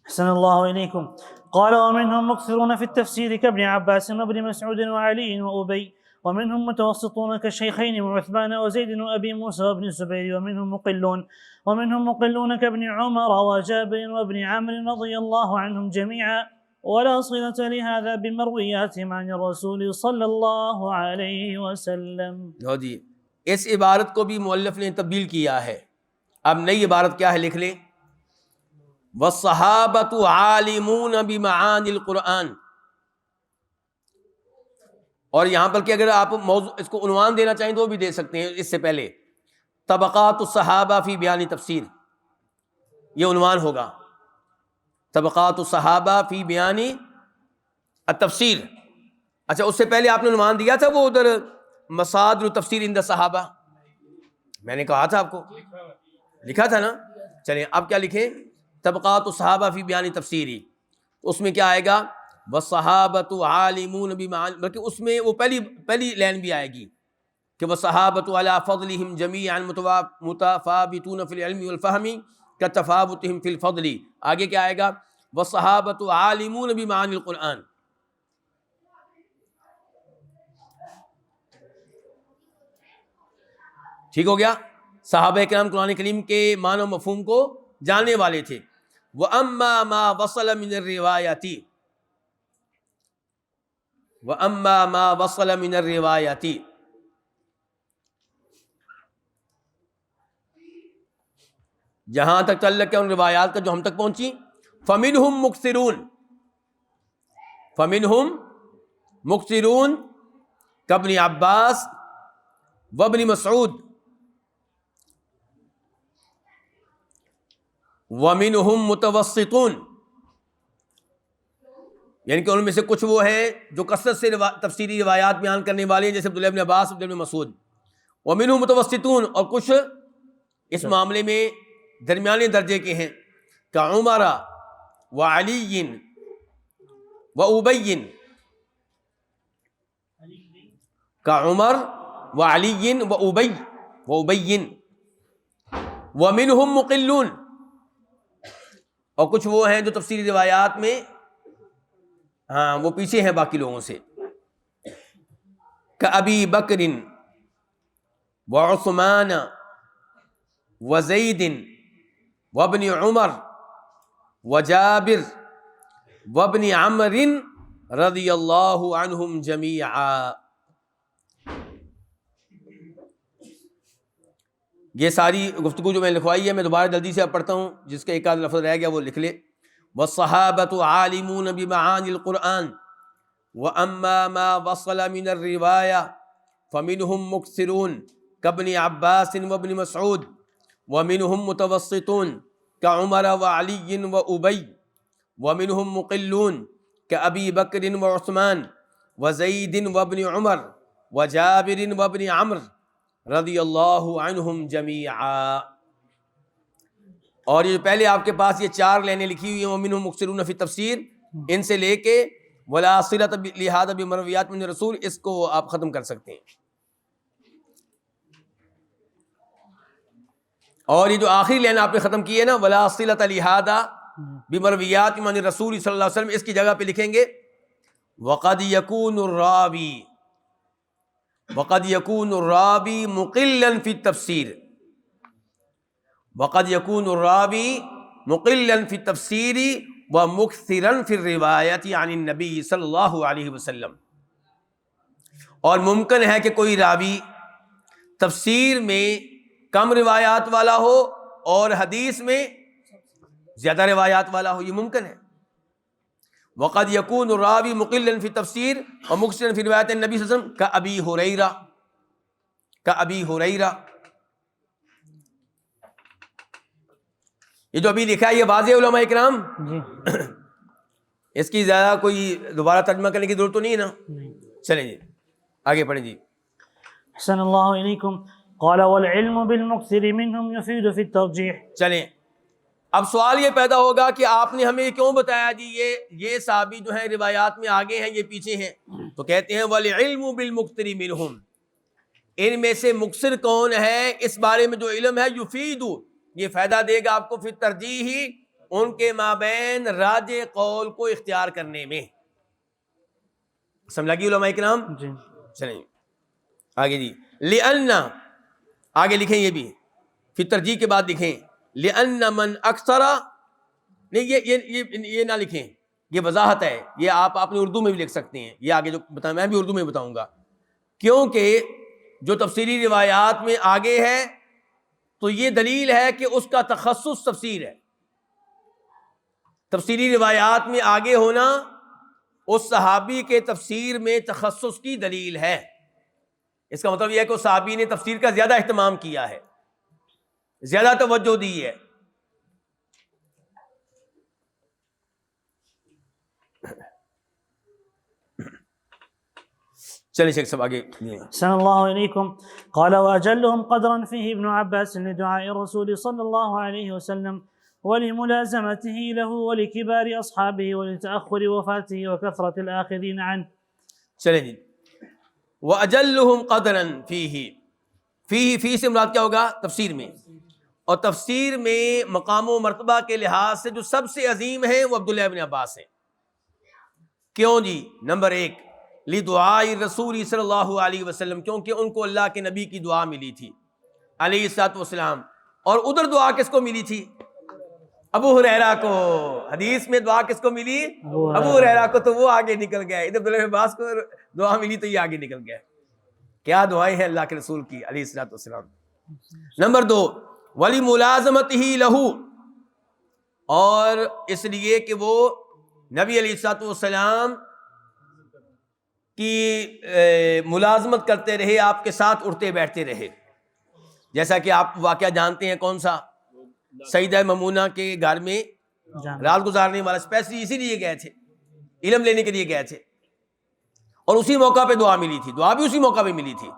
أحسن الله إليكم. قال ومنهم مكثرون في التفسير كابن عباس وابن مسعود وعلي وأبي، ومنهم متوسطون كالشيخين وعثمان وزيد وأبي موسى وابن الزبير، ومنهم مقلون كابن عمر وجابر وابن عمرو رضي الله عنهم جميعا، ولا صلة لهذا بمروياتهم عن الرسول صلى الله عليه وسلم. لو جی اس عبارت کو بھی مؤلف نے تبدیل کیا ہے. اب نئی عبارت کیا ہے لکھ لیں، والصحابۃ عالمون بمعانی القرآن. اور یہاں پر کہ اگر آپ موضوع اس کو عنوان دینا چاہیں تو وہ بھی دے سکتے ہیں. اس سے پہلے طبقات الصحابہ فی بیان تفسیر، یہ عنوان ہوگا، طبقات الصحابہ فی بیان التفسیر. اچھا اس سے پہلے آپ نے عنوان دیا تھا وہ ادھر مصادر تفسیر عند الصحابہ، میں نے کہا تھا آپ کو، لکھا تھا نا. چلیں اب کیا لکھیں؟ طبقات الصحابہ فی بیان تفسیری. اس میں کیا آئے گا؟ والصحابۃ عالمون بمعانی، بلکہ اس میں وہ پہلی لائن بھی آئے گی کہ والصحابۃ علی فضلہم جمیعا متفاوتون فی العلم والفہم کتفاوتہم فی الفضل. آگے کیا آئے گا؟ والصحابۃ عالمون بمعانی القرآن. ٹھیک ہو گیا؟ صحابہ کرام قرآن کریم کے معنی و مفہوم کو جاننے والے تھے. وَأَمَّا مَا وَصَلَ مِنَ الرِّوَایَاتِ، وَأَمَّا مَا وَصَلَ مِنَ الرِّوَایَاتِ، جہاں تک تعلق ہے ان روایات کا جو ہم تک پہنچی. فَمِنْهُمْ مُكْثِرُونَ، فَمِنْهُمْ مُكْثِرُونَ كَابْنِ عباس وابن مسعود، وَمِنْهُمْ مُتَوَسِّطُونَ، یعنی کہ ان میں سے کچھ وہ ہیں جو کثرت سے تفسیری روایات بیان کرنے والے ہیں جیسے عبداللہ ابن عباس، عبداللہ ابن مسعود. وَمِنْهُمْ مُتَوَسِّطُونَ، اور کچھ اس معاملے میں درمیانے درجے کے ہیں، كعمر وعلی وأبی، كعمر وعلی وأبی. وَمِنْهُمْ مُقِلُّونَ، اور کچھ وہ ہیں جو تفسیری روایات میں وہ پیچھے ہیں باقی لوگوں سے، کأبی بکر وعثمان وزید وابن عمر وجابر وابن عمر رضی اللہ عنہم جمیعا. یہ ساری گفتگو جو میں نے لکھوائی ہے میں دوبارہ جلدی سے اب پڑھتا ہوں، جس کا ایک آدھ لفظ رہ گیا وہ لکھ لے. والصحابة عالمون بمعانی القرآن وأما ما وصل من الرواية فمنهم مكثرون كابن عباس وابن مسعود ومنهم متوسطون كعمر وعلي وأبي ومنهم مقلون كأبي بكر وعثمان وزيد وابن عمر وجابر وابن عمرو رضی اللہ عنہم جمیعا. اور یہ پہلے آپ کے پاس یہ 4 لائنیں لکھی ہوئی ہیں ومنہم مکثرون فی التفسیر، ان سے لے کے ولا صلۃ لہذا بمرویات من رسول، اس کو آپ ختم کر سکتے ہیں. اور یہ جو آخری لائن آپ نے ختم کی ہے نا ولا صلۃ لہذا بمرویات من رسول صلی اللہ علیہ وسلم، اس کی جگہ پہ لکھیں گے وقد يكون الراوی مقلا فی التفسیر، وقد يكون الراوی مقلا فی التفسیر ومکثرا فی الروایت عن النبی صلی اللہ علیہ وسلم. اور ممکن ہے کہ کوئی راوی تفسیر میں کم روایات والا ہو اور حدیث میں زیادہ روایات والا ہو، یہ ممکن ہے. وقد يكون الراوی مقلا فی التفسیر ومکثرا فی روایت النبی صلی اللہ علیہ وسلم کابی ہریرہ. یہ جو ابھی لکھا ہے یہ واضح ہے علماء کرام، اس کی زیادہ کوئی دوبارہ ترجمہ کرنے کی ضرورت تو نہیں ہے نا. چلیں جی آگے پڑھیں جی. احسن اللہ علیکم. قال والعلم بالمکثر منهم يفيد في الترجیح. چلیں اب سوال یہ پیدا ہوگا کہ آپ نے ہمیں کیوں بتایا جی یہ صحابی جو ہیں روایات میں آگے ہیں یہ پیچھے ہیں. تو کہتے ہیں والعلم بالمکثر منهم، ان میں سے مکثر کون ہے اس بارے میں جو علم ہے یفید، یہ فائدہ دے گا آپ کو فی الترجیح، ان کے مابین راجح قول کو اختیار کرنے میں. سمجھ لگی علماء کرام؟ جی. چلیں آگے جی. لأن، آگے لکھیں یہ بھی فی ترجیح کے بعد لکھیں لأن من اکثر، نہیں یہ نہ لکھیں، یہ وضاحت ہے، یہ آپ اپنے اردو میں بھی لکھ سکتے ہیں، یہ آگے جو بتائیں میں بھی اردو میں بتاؤں گا. کیونکہ جو تفسیری روایات میں آگے ہے تو یہ دلیل ہے کہ اس کا تخصص تفسیر ہے. تفسیری روایات میں آگے ہونا اس صحابی کے تفسیر میں تخصص کی دلیل ہے. اس کا مطلب یہ ہے کہ اس صحابی نے تفسیر کا زیادہ اہتمام کیا ہے، زیادہ توجہ دی ہے. چلیں شیخ صاحب آگے. احسن اللہ علیکم. قال واجلهم قدرا فيه ابن عباس لدعاء الرسول صلی اللہ علیہ وسلم ولملازمته له ولكبار اصحابه ولتأخر وفاته وكثرة الآخذين عنه. چلیں جی. واجلهم قدرا فيه سے مراد کیا ہوگا؟ تفسیر میں. اور تفسیر میں مقام و مرتبہ کے لحاظ سے جو سب سے عظیم ہیں وہ عبداللہ ابن عباس ہیں. کیوں جی؟ نمبر 1 لدعاء رسول صلی اللہ علیہ وسلم، کیونکہ ان کو اللہ کے نبی کی دعا ملی تھی علیہ الصلوۃ والسلام. اور ادھر دعا کس کو ملی تھی؟ ابو ہریرہ کو. حدیث میں دعا کس کو ملی؟ ابو ہریرہ کو. تو وہ آگے نکل گئے. ادھر عبداللہ ابن عباس کو دعا ملی تو یہ آگے نکل گئے. کیا دعائیں ہیں اللہ کے رسول کی علیہ الصلوۃ والسلام. نمبر 2 ولی ملازمتہ لہو، اور اس لیے کہ وہ نبی علیہ الصلوۃ والسلام کی ملازمت کرتے رہے، آپ کے ساتھ اٹھتے بیٹھتے رہے. جیسا کہ آپ واقعہ جانتے ہیں کون سا؟ سیدہ ممونہ کے گھر میں رات گزارنے والا اسپیشلی اسی لیے گئے تھے، علم لینے کے لیے گئے تھے، اور اسی موقع پہ دعا ملی تھی. دعا بھی اسی موقع پہ ملی تھی.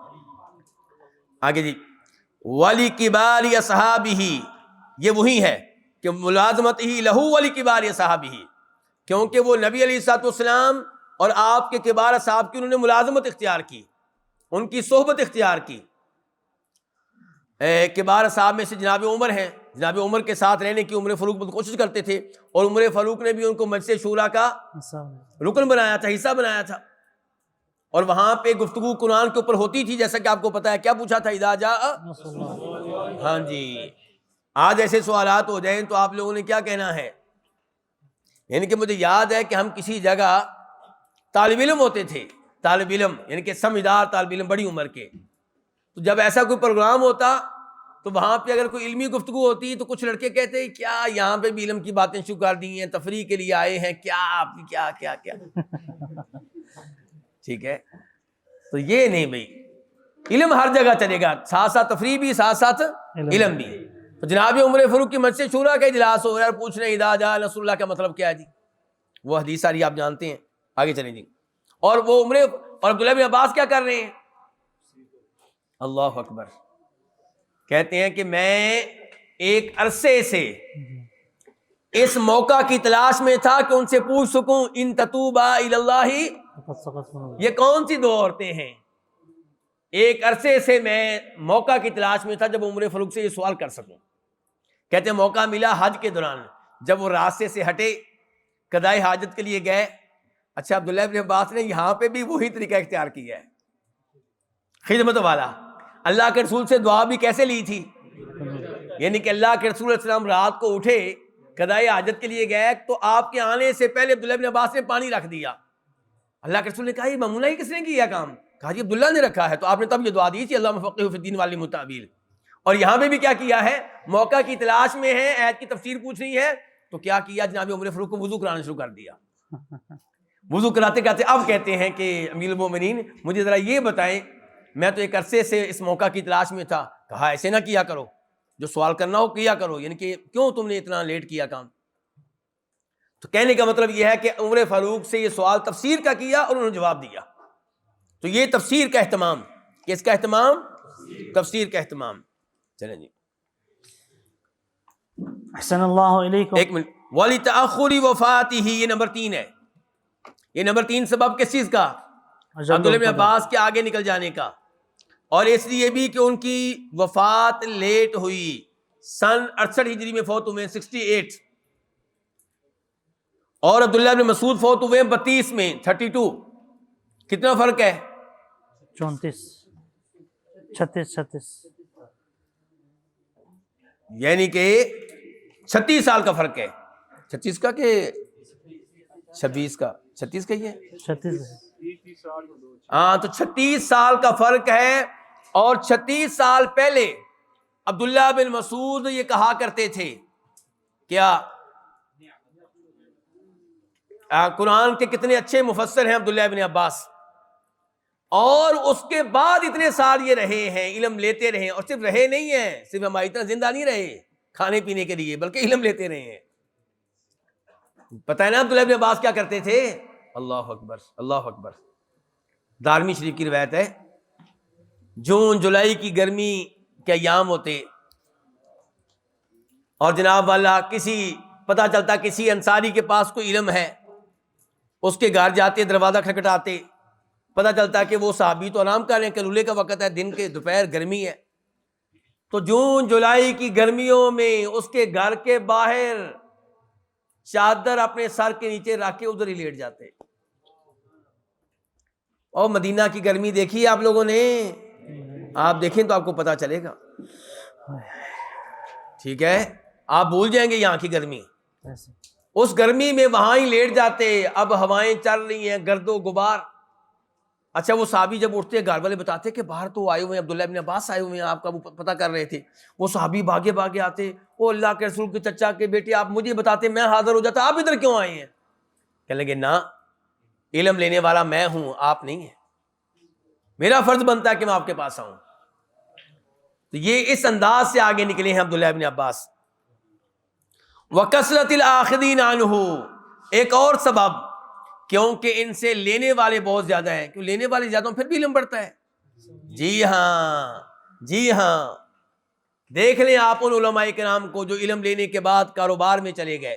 آگے جی. ولی کبار اصحابہ، یہ وہی ہے کہ ملازمت ہی لہو ولی کبار اصحابہ، کیونکہ وہ نبی علیہ الصلوۃ والسلام اور آپ کے کبار اصحاب کی انہوں نے ملازمت اختیار کی، ان کی صحبت اختیار کی. کبار اصحاب میں سے جناب عمر ہیں. جناب عمر کے ساتھ رہنے کی عمر فاروق بہت کوشش کرتے تھے، اور عمر فاروق نے بھی ان کو مجلس شورا کا رکن بنایا تھا، حصہ بنایا تھا. اور وہاں پہ گفتگو قرآن کے اوپر ہوتی تھی، جیسا کہ آپ کو پتا ہے. کیا پوچھا تھا؟ اذا جاء، ہاں جی. آج ایسے سوالات ہو جائیں تو آپ لوگوں نے کیا کہنا ہے یعنی کہ مجھے یاد ہے کہ ہم کسی جگہ طالب علم ہوتے تھے، طالب علم یعنی کہ سمجھدار طالب علم بڑی عمر کے، تو جب ایسا کوئی پروگرام ہوتا تو وہاں پہ اگر کوئی علمی گفتگو ہوتی تو کچھ لڑکے کہتے کیا یہاں پہ بھی علم کی باتیں شروع کر دی ہیں، تفریح کے لیے آئے ہیں کیا آپ کی کیا کیا کیا ٹھیک ہے، تو یہ نہیں بھائی، علم ہر جگہ چلے گا، ساتھ ساتھ تفریح بھی، ساتھ ساتھ علم بھی۔ تو جناب عمر فاروق کی مجلس شورا کا اجلاس ہو رہا ہے، پوچھ رہے ہیں اذا جاء نصر اللہ کا مطلب کیا ہے جی، وہ حدیث ساری آپ جانتے ہیں، آگے چلیں جی۔ اور وہ عمر اور عبداللہ بن عباس کیا کر رہے ہیں؟ اللہ اکبر، کہتے ہیں کہ میں ایک عرصے سے اس موقع کی تلاش میں تھا کہ ان سے پوچھ سکوں ان تتوبا الی اللہ، یہ کون سی دو عورتیں ہیں؟ ایک عرصے سے میں موقع کی تلاش میں تھا جب عمر فاروق سے یہ سوال کر سکوں۔ کہتے ہیں موقع ملا حج کے دوران، جب وہ راستے سے ہٹے قضائے حاجت کے لیے گئے۔ اچھا، عبداللہ بن عباس نے یہاں پہ بھی وہی طریقہ اختیار کیا ہے، خدمت والا۔ اللہ کے رسول سے دعا بھی کیسے لی تھی؟ یعنی کہ اللہ کے رسول علیہ السلام رات کو اٹھے قضائے حاجت کے لیے گئے تو آپ کے آنے سے پہلے عبداللہ بن عباس نے پانی رکھ دیا۔ اللہ کے رسول نے کہا یہ معمولہ ہی کس نے کیا کام؟ کہا جی عبداللہ نے رکھا ہے، تو آپ نے تب یہ دعا دی تھی اللہم فقہہ فی الدین وعلمہ التأویل۔ اور یہاں پہ بھی کیا کیا ہے؟ موقع کی تلاش میں ہے، آیت کی تفسیر پوچھنی ہے تو کیا کیا؟ جناب عمر فاروق کو وضو کرانا شروع کر دیا۔ وضو کراتے کراتے اب کہتے ہیں کہ امیر المومنین مجھے ذرا یہ بتائیں، میں تو ایک عرصے سے اس موقع کی تلاش میں تھا۔ کہا ایسے نہ کیا کرو، جو سوال کرنا ہو کیا کرو، یعنی کہ کیوں تم نے اتنا لیٹ کیا کام؟ تو کہنے کا مطلب یہ ہے کہ عمر فاروق سے یہ سوال تفسیر کا کیا اور انہوں نے جواب دیا۔ تو یہ تفسیر کا اہتمام، کس کا اہتمام؟ تفسیر کا اہتمام۔ چلیں جی احسن اللہ علیکم۔ ایک منٹ، وَلِتَأَخُّرِ وَفَاتِهِ، یہ نمبر 3 ہے۔ یہ نمبر 3 سبب کس چیز کا؟ عبداللہ بن عباس کے آگے نکل جانے کا، اور اس لیے بھی کہ ان کی وفات لیٹ ہوئی، سن 68 ہجری میں فوت ہوئے 68، اور عبداللہ بن مسعود فوت ہوئے 32 میں 32۔ کتنا فرق ہے؟ 34 36 یعنی کہ 36 سال کا فرق ہے۔ 36 کا کہ 26 کا؟ 36 کا ہی ہے 36 ہاں، تو 36 سال کا فرق ہے۔ اور 36 سال پہلے عبداللہ بن مسعود یہ کہا کرتے تھے کیا؟ قرآن کے کتنے اچھے مفسر ہیں عبداللہ بن عباس، اور اس کے بعد اتنے سال یہ رہے ہیں، علم لیتے رہے، اور صرف رہے نہیں ہیں، صرف ہماری طرح زندہ نہیں رہے کھانے پینے کے لیے، بلکہ علم لیتے رہے ہیں۔ پتہ ہے نا عبداللہ بن عباس کیا کرتے تھے؟ اللہ اکبر، اللہ اکبر۔ دارمی شریف کی روایت ہے، جون جولائی کی گرمی کے ایام ہوتے، اور جناب والا کسی پتہ چلتا کسی انصاری کے پاس کوئی علم ہے، اس کے گھر جاتے، دروازہ کھٹکھٹاتے، پتہ چلتا کہ وہ صحابی تو آرام کر رہے ہیں، کلولے کا وقت ہے، دن کے دوپہر گرمی ہے، تو جون جولائی کی گرمیوں میں اس کے گھر کے باہر چادر اپنے سر کے نیچے رکھ کے ادھر ہی لیٹ جاتے۔ اور مدینہ کی گرمی دیکھی آپ لوگوں نے؟ آپ دیکھیں تو آپ کو پتہ چلے گا، ٹھیک ہے؟ آپ بھول جائیں گے یہاں کی گرمی، اس گرمی میں وہاں ہی لیٹ جاتے۔ اب ہوائیں چل رہی ہیں، گرد و غبار۔ اچھا، وہ صحابی جب اٹھتے گھر والے بتاتے کہ باہر تو آئے ہوئے ہیں، عبداللہ بن عباس آئے ہوئے ہیں، آپ کا وہ پتہ کر رہے تھے۔ وہ صحابی بھاگے بھاگے آتے، وہ اللہ کے رسول کے چچا کے بیٹے، آپ مجھے بتاتے، میں حاضر ہو جاتا، آپ ادھر کیوں آئے ہیں؟ کہنے لگے نا، علم لینے والا میں ہوں، آپ نہیں ہیں، میرا فرض بنتا ہے کہ میں آپ کے پاس آؤں۔ تو یہ اس انداز سے آگے نکلے ہیں عبداللہ بن عباس۔ وَكَثْرَةِ الْآخِذِينَ عَنْهُ، ایک اور سبب، کیونکہ ان سے لینے والے بہت زیادہ ہیں، کیوں لینے والے زیادہ ہوں پھر بھی علم بڑھتا ہے۔ جی ہاں، جی ہاں، دیکھ لیں آپ ان علماء کرام کو جو علم لینے کے بعد کاروبار میں چلے گئے،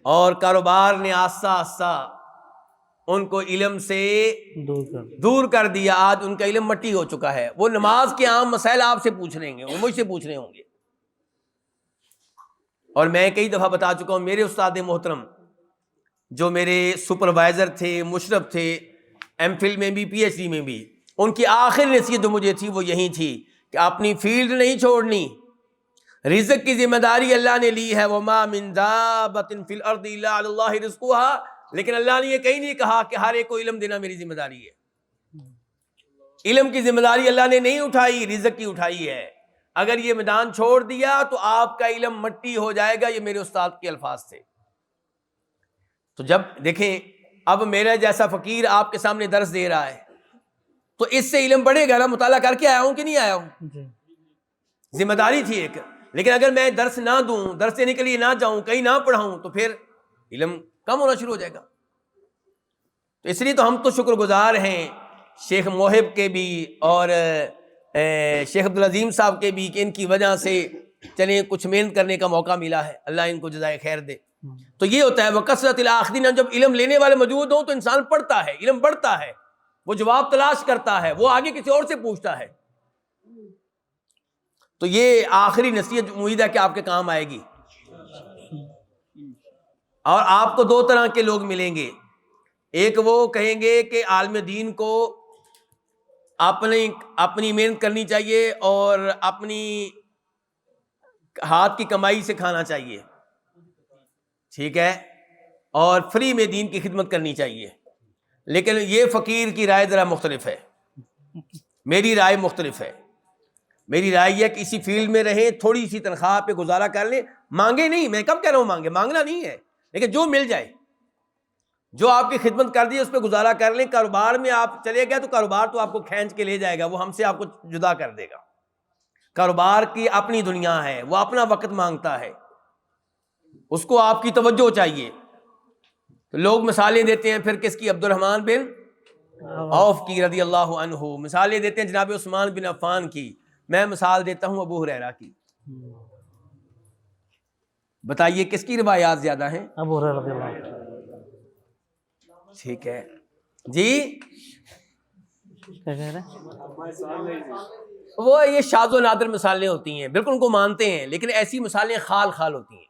اور کاروبار نے آہستہ آہستہ ان کو علم سے دور کر دیا۔ آج ان کا علم مٹی ہو چکا ہے، وہ نماز کے عام مسائل آپ سے پوچھ رہے ہیں، وہ مجھ سے پوچھ رہے ہوں گے۔ اور میں کئی دفعہ بتا چکا ہوں، میرے استاد محترم جو میرے سپروائزر تھے، مشرف تھے، ایم فل میں بھی پی ایچ ڈی میں بھی، ان کی آخری نصیحت جو مجھے تھی وہ یہی تھی کہ اپنی فیلڈ نہیں چھوڑنی، رزق کی ذمہ داری اللہ نے لی ہے، وما من دابۃ فی الارض الا علی اللہ رزقها، لیکن اللہ نے یہ کہیں نہیں کہا کہ ہر ایک کو علم دینا میری ذمہ داری ہے۔ علم کی ذمہ داری اللہ نے نہیں اٹھائی، رزق کی اٹھائی ہے۔ اگر یہ میدان چھوڑ دیا تو آپ کا علم مٹی ہو جائے گا، یہ میرے استاد کے الفاظ تھے۔ تو جب دیکھیں اب میرا جیسا فقیر آپ کے سامنے درس دے رہا ہے تو اس سے علم بڑھے گا نا، مطالعہ کر کے آیا ہوں کہ نہیں آیا ہوں، ذمہ داری تھی ایک۔ لیکن اگر میں درس نہ دوں، درس دینے کے لیے نہ جاؤں، کہیں نہ پڑھاؤں، تو پھر علم کم ہونا شروع ہو جائے گا۔ تو اس لیے تو ہم تو شکر گزار ہیں شیخ موہب کے بھی اور شیخ عبدالعظیم صاحب کے بھی کہ ان کی وجہ سے چلیں کچھ محنت کرنے کا موقع ملا ہے، اللہ ان کو جزائے خیر دے۔ تو یہ ہوتا ہے وَكَثْرَةِ الْآخِذِينَ، جب علم لینے والے موجود ہوں تو انسان پڑھتا ہے، علم بڑھتا ہے، وہ جواب تلاش کرتا ہے، وہ آگے کسی اور سے پوچھتا ہے۔ تو یہ آخری نصیحت امید ہے کہ آپ کے کام آئے گی۔ اور آپ کو دو طرح کے لوگ ملیں گے، ایک وہ کہیں گے کہ عالم دین کو اپنی محنت کرنی چاہیے اور اپنی ہاتھ کی کمائی سے کھانا چاہیے، ٹھیک ہے، اور فری میں دین کی خدمت کرنی چاہیے۔ لیکن یہ فقیر کی رائے ذرا مختلف ہے، میری رائے مختلف ہے۔ میری رائے یہ ہے کہ اسی فیلڈ میں رہیں، تھوڑی سی تنخواہ پہ گزارا کر لیں، مانگے نہیں، میں کب کہہ رہا ہوں مانگے، مانگنا نہیں ہے، لیکن جو مل جائے، جو آپ کی خدمت کر دی اس پہ گزارا کر لیں۔ کاروبار میں آپ چلے گئے تو کاروبار تو آپ کو کھینچ کے لے جائے گا، وہ ہم سے آپ کو جدا کر دے گا۔ کاروبار کی اپنی دنیا ہے، وہ اپنا وقت مانگتا ہے، اس کو آپ کی توجہ چاہیے۔ تو لوگ مثالیں دیتے ہیں پھر کس کی، عبد الرحمن بن عوف کی رضی اللہ عنہ، مثالیں دیتے ہیں جناب عثمان بن عفان کی، میں مثال دیتا ہوں ابو ہریرہ کی۔ بتائیے کس کی روایات زیادہ ہیں؟ ابو ہریرہ رضی اللہ عنہ۔ ٹھیک ہے جی، کیا کہہ رہے ہیں؟ وہ یہ شاذ و نادر مثالیں ہوتی ہیں، بالکل ان کو مانتے ہیں، لیکن ایسی مثالیں خال خال ہوتی ہیں۔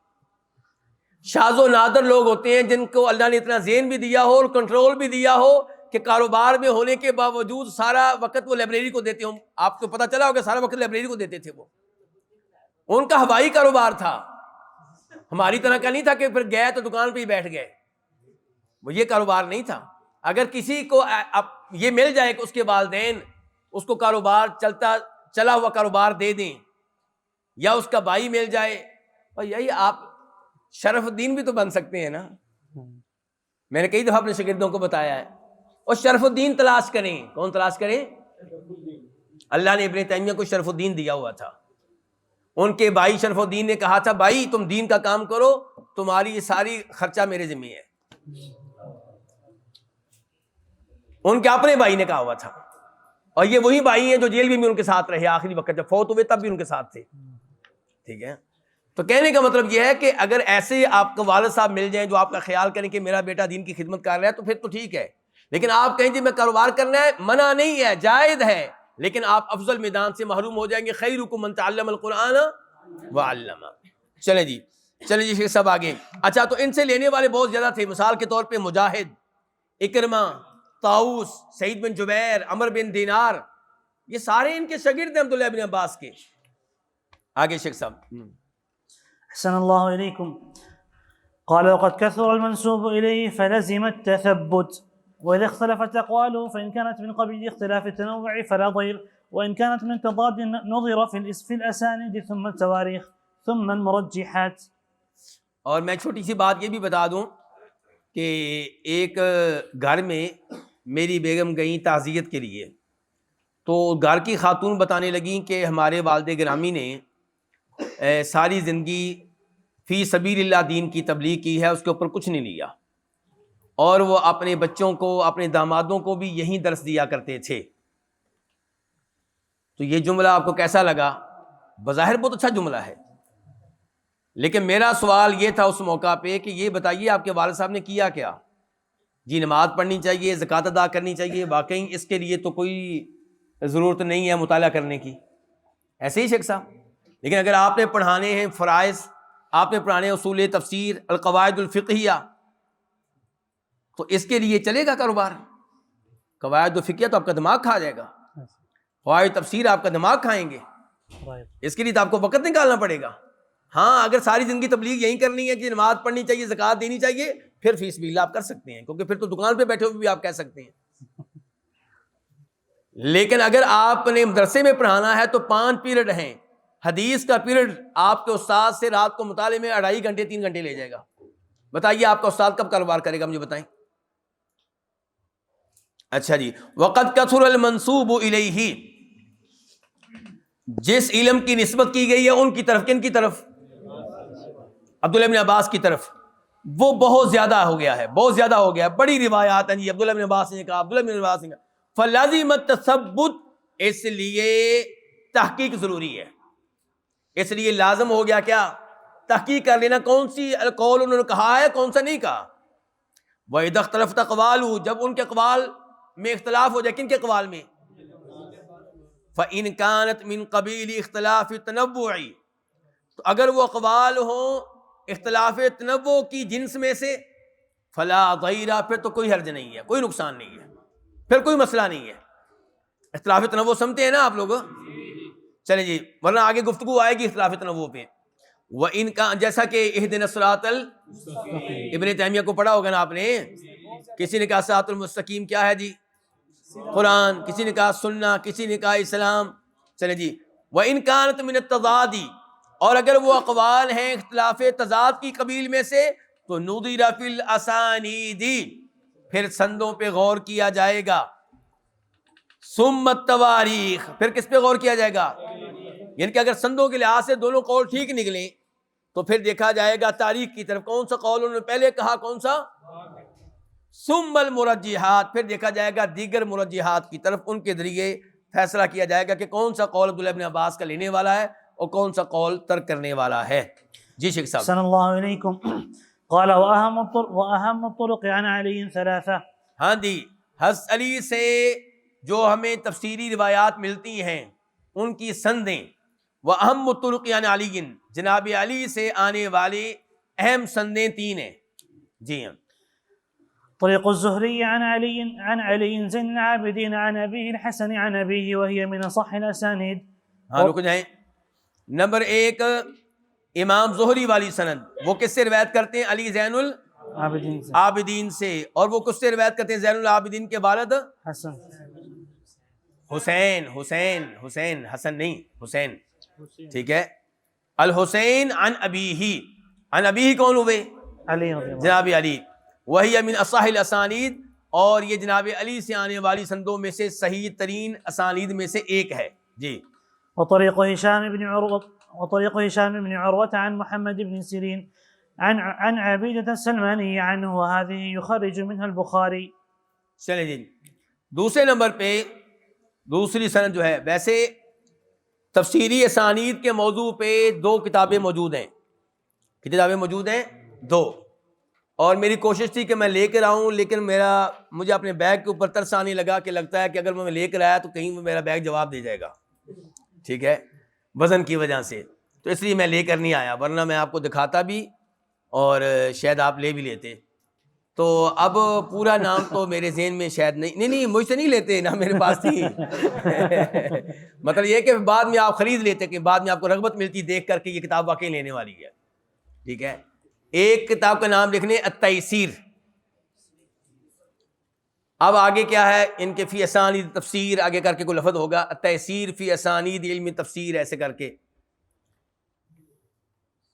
شاذ و نادر لوگ ہوتے ہیں جن کو اللہ نے اتنا ذہن بھی دیا ہو اور کنٹرول بھی دیا ہو کہ کاروبار میں ہونے کے باوجود سارا وقت وہ لائبریری کو دیتے ہوں۔ آپ کو پتہ چلا ہوگا سارا وقت لائبریری کو دیتے تھے، وہ ان کا ہوائی کاروبار تھا، ہماری طرح کا نہیں تھا کہ پھر گئے تو دکان پہ ہی بیٹھ گئے، وہ یہ کاروبار نہیں تھا۔ اگر کسی کو یہ مل جائے کہ اس کے والدین اس کو کاروبار چلا ہوا کاروبار دے دیں، یا اس کا بھائی مل جائے، اور یہی آپ شرف الدین بھی تو بن سکتے ہیں نا۔ میں نے کئی دفعہ اپنے شاگردوں کو بتایا ہے، اور شرف الدین تلاش کریں۔ کون تلاش کریں؟ اللہ نے ابن تیمیہ کو شرف الدین دیا ہوا تھا، ان کے بھائی شرف الدین نے کہا تھا بھائی تم دین کا کام کرو، تمہاری یہ ساری خرچہ میرے ذمہ ہے، ان کے اپنے بھائی نے کہا ہوا تھا۔ اور یہ وہی بھائی ہیں جو جیل میں ان کے ساتھ رہے، آخری وقت جب فوت ہوئے تب بھی ان کے ساتھ تھے، ٹھیک ہے۔ تو کہنے کا مطلب یہ ہے کہ اگر ایسے آپ کو والد صاحب مل جائیں جو آپ کا خیال کریں کہ میرا بیٹا دین کی خدمت کر رہا ہے تو پھر تو ٹھیک ہے، لیکن آپ کہیں جی میں کاروبار کرنا ہے، منع نہیں ہے، جائز ہے، لیکن آپ افضل میدان سے محروم ہو جائیں گے۔ خیرکم من تعلم القرآن وعلمہ۔ چلیں جی شیخ صاحب آگے۔ اچھا تو ان سے لینے والے بہت زیادہ تھے، مثال کے طور پہ مجاہد، اکرمہ، طاؤس، سعید بن جبیر، عمر بن دینار، یہ سارے ان کے شاگرد ہیں عبداللہ بن عباس کے۔ آگے شیخ صاحب۔ أحسن الله إليكم. قال وقد كثر المنسوب إليه فلزم التثبت، وإذا اختلفت أقواله فإن كانت من قبيل اختلاف التنوع فلا ضير، وإن كانت من تضاد نظر في الأسانيد ثم التواريخ ثم المرجحات۔ اور میں چھوٹی سی بات یہ بھی بتا دوں کہ ایک گھر میں میری بیگم گئیں تعزیت کے لیے، تو گھر کی خاتون بتانے لگیں کہ ہمارے والد گرامی نے ساری زندگی فی سبیل اللہ دین کی تبلیغ کی ہے، اس کے اوپر کچھ نہیں لیا، اور وہ اپنے بچوں کو، اپنے دامادوں کو بھی یہی درس دیا کرتے تھے۔ تو یہ جملہ آپ کو کیسا لگا؟ بظاہر بہت اچھا جملہ ہے، لیکن میرا سوال یہ تھا اس موقع پہ کہ یہ بتائیے آپ کے والد صاحب نے کیا کیا؟ جی نماز پڑھنی چاہیے، زکوٰۃ ادا کرنی چاہیے، واقعی اس کے لیے تو کوئی ضرورت نہیں ہے مطالعہ کرنے کی، ایسے ہی شیخ صاحب۔ لیکن اگر آپ نے پڑھانے ہیں فرائض، آپ نے پڑھانے اصول تفسیر، القواعد الفقہیہ، تو اس کے لیے چلے گا کاروبار۔ قواعد الفقہیہ تو آپ کا دماغ کھا جائے گا، قواعد تفسیر آپ کا دماغ کھائیں گے، اس کے لیے تو آپ کو وقت نکالنا پڑے گا. ہاں اگر ساری زندگی تبلیغ یہی کرنی ہے کہ نماز پڑھنی چاہیے، زکوٰۃ دینی چاہیے، پھر فی سبیل اللہ آپ کر سکتے ہیں، کیونکہ پھر تو دکان پہ بیٹھے ہوئے بھی آپ کہہ سکتے ہیں. لیکن اگر آپ نے مدرسے میں پڑھانا ہے تو 5 پیریڈ ہیں. حدیث کا پیریڈ آپ کے استاد سے رات کو مطالعے میں 2.5 گھنٹے 3 گھنٹے لے جائے گا. بتائیے آپ کا استاد کب کاروبار کرے گا، مجھے بتائیں. اچھا جی، وقد کثر المنسوب الیہ، جس علم کی نسبت کی گئی ہے ان کی طرف، کن کی طرف؟ عبداللہ بن عباس کی طرف، وہ بہت زیادہ ہو گیا ہے، بہت زیادہ ہو گیا ہے. بڑی روایات ہیں جی، عبداللہ بن عباس نے کہا، عبداللہ بن عباس نے کہا. فلازم التثبت، اس لیے تحقیق ضروری ہے. اس لیے لازم ہو گیا کیا؟ تحقیق کر لینا کون سی قول انہوں نے کہا ہے، کون سا نہیں کہا. وَإِذَا اخْتَلَفَتْ أَقْوَالُهُ، جب ان کے اقوال میں اختلاف ہو جائے، کن کے اقوال میں؟ فَإِنْ كَانَتْ مِنْ قَبِيلِ اخْتِلَافِ التَّنَوُّعِ، تو اگر وہ اقوال ہوں اختلاف تنوع کی جنس میں سے، فلا ضیر، پھر تو کوئی حرج نہیں ہے، کوئی نقصان نہیں ہے، پھر کوئی مسئلہ نہیں ہے. اختلاف تنوع سمجھتے ہیں نا آپ لوگ؟ چلیں جی، ورنہ آگے گفتگو آئے گی اختلاف تنوع پہ. وَإِنْ كَانَ، جیسا کہ اهْدِنَا الصِّرَاطَ ابن تیمیہ کو پڑھا ہوگا نا آپ نے. کسی نے کہا صراط المستقیم کیا ہے جی؟ قرآن. کسی نے کہا سنہ، کسی نے کہا اسلام. چلیں جی، وَإِنْ كَانَتْ مِنَ التَّضَادِ، اور اگر وہ اقوال ہیں اختلاف تضاد کی قبیل میں سے، تو نُظِرَ فِي الْأَسَانِيدِ، پھر سندوں پہ غور کیا جائے گا. ثُمَّ التَّوَارِيخ، پھر کس پہ غور کیا جائے گا؟ یعنی کہ اگر سندوں کے لحاظ سے دونوں قول ٹھیک نکلیں تو پھر دیکھا جائے گا تاریخ کی طرف، کون سا قول انہوں نے پہلے کہا، کون سا. ثُمَّ الْمُرَجِّحَاتِ، پھر دیکھا جائے گا دیگر مرجحات کی طرف، ان کے ذریعے فیصلہ کیا جائے گا کہ کون سا قول عبداللہ بن عباس کا لینے والا ہے اور کون سا قول ترک کرنے والا ہے. جی شیخ صاحب. أحسن الله إليكم. قال وأهم الطرق عن علي 3. ہاں جی، حضرت علی سے جو ہمیں تفسیری روایات ملتی ہیں ان کی سندیں، وَأَهَمُّ الطُّرُقِ عَنْ عَلِيٍّ، جناب علی سے آنے والے اہم سندیں 3 ہیں. جی ہاں. طريق الزهري عن علي زين العابدين عن أبيه الحسن عن أبيه، وهي من أصح الأسانيد. ہاں رک جائیں. نمبر 1 امام زہری والی سند، وہ کس سے روایت کرتے ہیں؟ علی زین العابدین سے. اور وہ کس سے روایت کرتے ہیں؟ زین العابدین کے والد حسن، حسین حسن نہیں، حسین. ٹھیک ہے. الحسین عن ابیہ، عن ابیہ کون ہوئے؟ علی رضی اللہ. جناب علی. وہی من اصح الاسانید، اور یہ جناب علی سے آنے والی سندوں میں سے صحیح ترین اسانید میں سے ایک ہے. جی. وطريق هشام بن عروة عن محمد بن سيرين عن عبيدة السلماني عنه، وهذه يخرج منها البخاري. چلیں جی، دوسرے نمبر پہ دوسری سند جو ہے، ویسے تفسیری اسانید کے موضوع پہ 2 کتابیں موجود ہیں. کتنی کتابیں موجود ہیں؟ 2. اور میری کوشش تھی کہ میں لے کر آؤں، لیکن مجھے اپنے بیگ کے اوپر ترس آنے لگا کہ لگتا ہے کہ اگر میں لے کر آیا تو کہیں میرا بیگ جواب دے جائے گا. ٹھیک ہے، وزن کی وجہ سے، تو اس لیے میں لے کر نہیں آیا، ورنہ میں آپ کو دکھاتا بھی اور شاید آپ لے بھی لیتے. تو اب پورا نام تو میرے ذہن میں شاید نہیں مجھ سے نہیں لیتے نا، میرے پاس تھی. مطلب یہ کہ بعد میں آپ خرید لیتے، کہ بعد میں آپ کو رغبت ملتی دیکھ کر کے یہ کتاب واقعی لینے والی ہے. ٹھیک ہے. ایک کتاب کا نام لکھنے التیسیر. اب آگے کیا ہے ان کے فی اسانید تفسیر، آگے کر کے کوئی لفظ ہوگا التیسیر فی اسانید علم تفسیر، ایسے کر کے.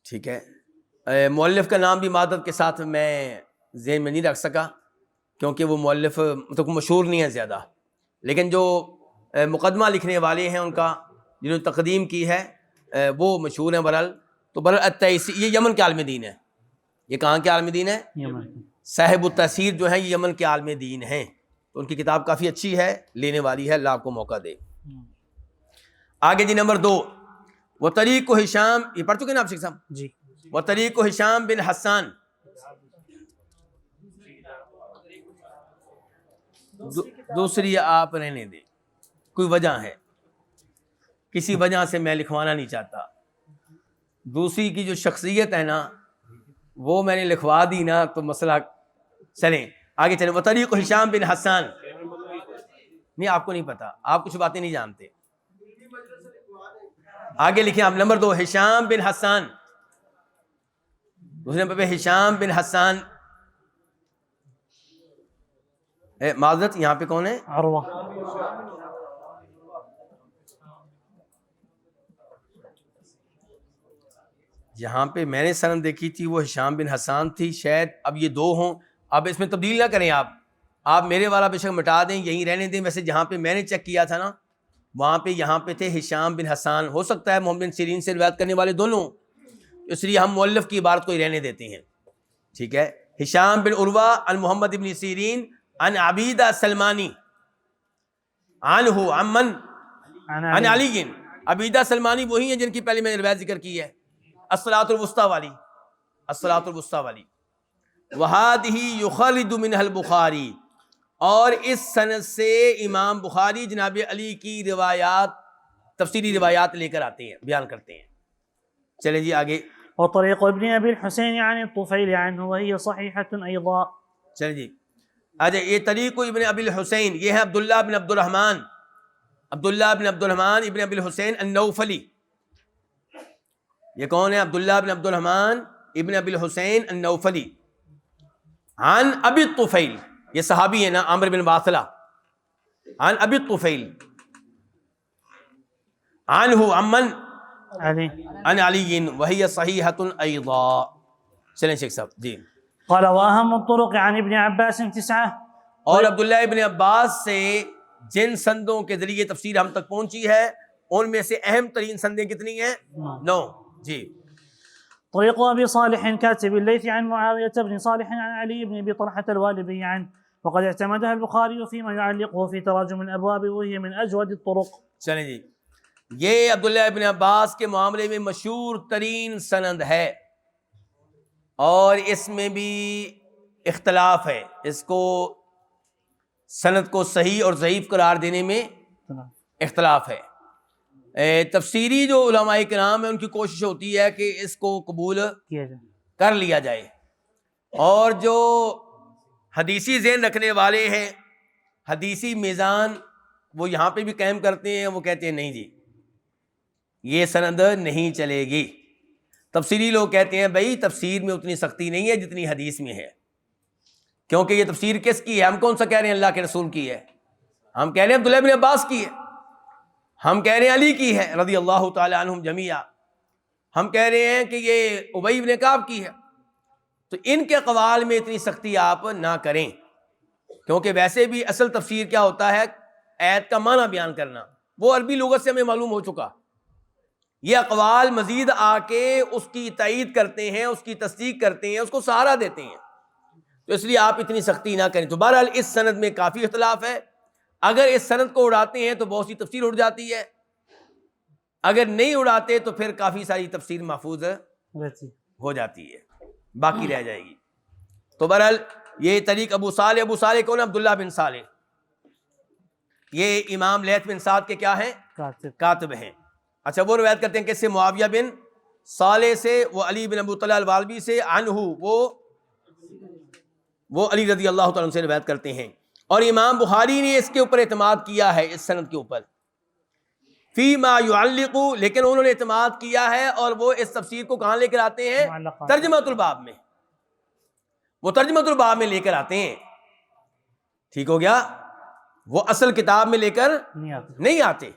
ٹھیک ہے. مؤلف کا نام بھی معذرت کے ساتھ میں ذہن میں نہیں رکھ سکا، کیونکہ وہ مؤلف تو مشہور نہیں ہے زیادہ، لیکن جو مقدمہ لکھنے والے ہیں ان کا، جنہوں نے تقدیم کی ہے، وہ مشہور ہیں. برحال تو التیسیر، یہ یمن کے عالم دین ہے. یہ کہاں کے عالم دین ہے؟ صاحب التیسیر جو ہیں یہ یمن کے عالم دین ہیں. تو ان کی کتاب کافی اچھی ہے، لینے والی ہے، اللہ آپ کو موقع دے. آگے جی نمبر 2، وطریق ہشام، یہ پڑھ چکے نا آپ شیخ صاحب؟ جی. وطریق ہشام بن حسان. دوسری آپ رہنے دیں، کوئی وجہ ہے، کسی وجہ سے میں لکھوانا نہیں چاہتا. دوسری کی جو شخصیت ہے نا وہ میں نے لکھوا دی نا تو مسئلہ. چلیں آگے چلیں. وطریق ہشام بن حسان، نہیں آپ کو نہیں پتا، آپ کچھ باتیں نہیں جانتے. آگے لکھیں آپ نمبر 2 ہشام بن حسان. دوسرے نمبر پہ ہشام بن حسان. معذرت یہاں پہ کون ہے؟ عروہ. یہاں پہ میں نے سند دیکھی تھی وہ ہشام بن حسان تھی، شاید اب یہ 2 ہوں. اب اس میں تبدیل نہ کریں آپ میرے والا بے شک مٹا دیں، یہیں رہنے دیں. ویسے جہاں پہ میں نے چیک کیا تھا نا وہاں پہ یہاں پہ تھے ہشام بن حسان. ہو سکتا ہے محمد بن سیرین سے روایت کرنے والے دونوں، اس لیے ہم مؤلف کی عبارت کو ہی رہنے دیتے ہیں. ٹھیک ہے. ہشام بن عروہ عن محمد بن سیرین عن عبیدہ سلمانی عنہ عمن عن علی. عبیدہ سلمانی وہی ہیں جن کی پہلے میں نے روایت ذکر کی ہے، الصلاۃ الوسطیٰ والی، الصلاۃ الوسطیٰ والی. وہذہ یخرج منہ البخاری، اور اس سند سے امام بخاری جناب علی کی روایات، تفسیری روایات لے کر آتے ہیں، بیان کرتے ہیں. چلیں جی آگے. وطريق ابن أبي الحسين عن الطفيل عنه وهي صحيحة أيضا. چلیں جی آجا. یہ طریق ابن ابی الحسین، یہ ہے عبداللہ بن عبد الرحمن، عبداللہ بن عبد الرحمن ابن ابی الحسین النوفلی. یہ کون ہے؟ عبداللہ بن عبد الرحمن ابن ابی الحسین النوفلی. عن ابی الطفیل، یہ صحابی ہے نا، عامر بن واصلہ. عن ابی الطفیل عنہ عمن علي. عن علی وہی صحیحۃ ایضا. چلیں شیخ صاحب جی. قال وأهم الطرق عن ابن عباس 9. اور عبداللہ ابن عباس سے جن سندوں کے ذریعے تفسیر ہم تک پہنچی ہے ان میں سے اہم ترین سندیں کتنی ہیں؟ 9. جی. طريق أبي صالح كاتب الليث عن معاوية بن صالح عن علي بن أبي طلحة الوالبي عنه، وقد اعتمدها البخاري فيما يعلقه في تراجم الأبواب وهي من أجود الطرق. چلیں جی. یہ عبداللہ ابن عباس کے معاملے میں مشہور ترین سند ہے، اور اس میں بھی اختلاف ہے. اس کو سند کو صحیح اور ضعیف قرار دینے میں اختلاف ہے. تفسیری جو علماء کرام ہیں ان کی کوشش ہوتی ہے کہ اس کو قبول کر لیا جائے، اور جو حدیثی ذہن رکھنے والے ہیں، حدیثی میزان، وہ یہاں پہ بھی قائم کرتے ہیں. وہ کہتے ہیں نہیں جی یہ سند نہیں چلے گی. تفسیری لوگ کہتے ہیں بھائی تفسیر میں اتنی سختی نہیں ہے جتنی حدیث میں ہے، کیونکہ یہ تفسیر کس کی ہے؟ ہم کون سا کہہ رہے ہیں اللہ کے رسول کی ہے؟ ہم کہہ رہے ہیں عبداللہ بن عباس کی ہے، ہم کہہ رہے ہیں علی کی ہے رضی اللہ تعالی عنہم جمیعا، ہم کہہ رہے ہیں کہ یہ ابی بن کعب کی ہے. تو ان کے اقوال میں اتنی سختی آپ نہ کریں، کیونکہ ویسے بھی اصل تفسیر کیا ہوتا ہے؟ آیت کا معنی بیان کرنا. وہ عربی لغت سے ہمیں معلوم ہو چکا. یہ اقوال مزید آ کے اس کی تائید کرتے ہیں، اس کی تصدیق کرتے ہیں، اس کو سہارا دیتے ہیں. تو اس لیے آپ اتنی سختی نہ کریں. تو بہرحال اس سند میں کافی اختلاف ہے. اگر اس سند کو اڑاتے ہیں تو بہت سی تفسیر اڑ جاتی ہے، اگر نہیں اڑاتے تو پھر کافی ساری تفسیر محفوظ ہو جاتی ہے، باقی رہ جائے گی. تو بہرحال یہ طریق ابو صالح کون؟ عبداللہ بن صالح. یہ امام لیث بن سعد کے کیا ہیں؟ کاتب ہیں. اچھا وہ روایت کرتے ہیں کس سے؟ معاویہ بن صالح سے، وہ علی بن ابو طلحہ الوالبی سے، عنہ وہ علی رضی اللہ تعالیٰ عنہ سے روایت کرتے ہیں. اور امام بخاری نے اس کے اوپر اعتماد کیا ہے، اس سند کے اوپر، فی ما یعلق، لیکن انہوں نے اعتماد کیا ہے اور وہ اس تفسیر کو کہاں لے کر آتے ہیں؟ ترجمۃ الباب میں. وہ ترجمۃ الباب میں لے کر آتے ہیں. ٹھیک ہو گیا؟ وہ اصل کتاب میں لے کر نہیں آتے.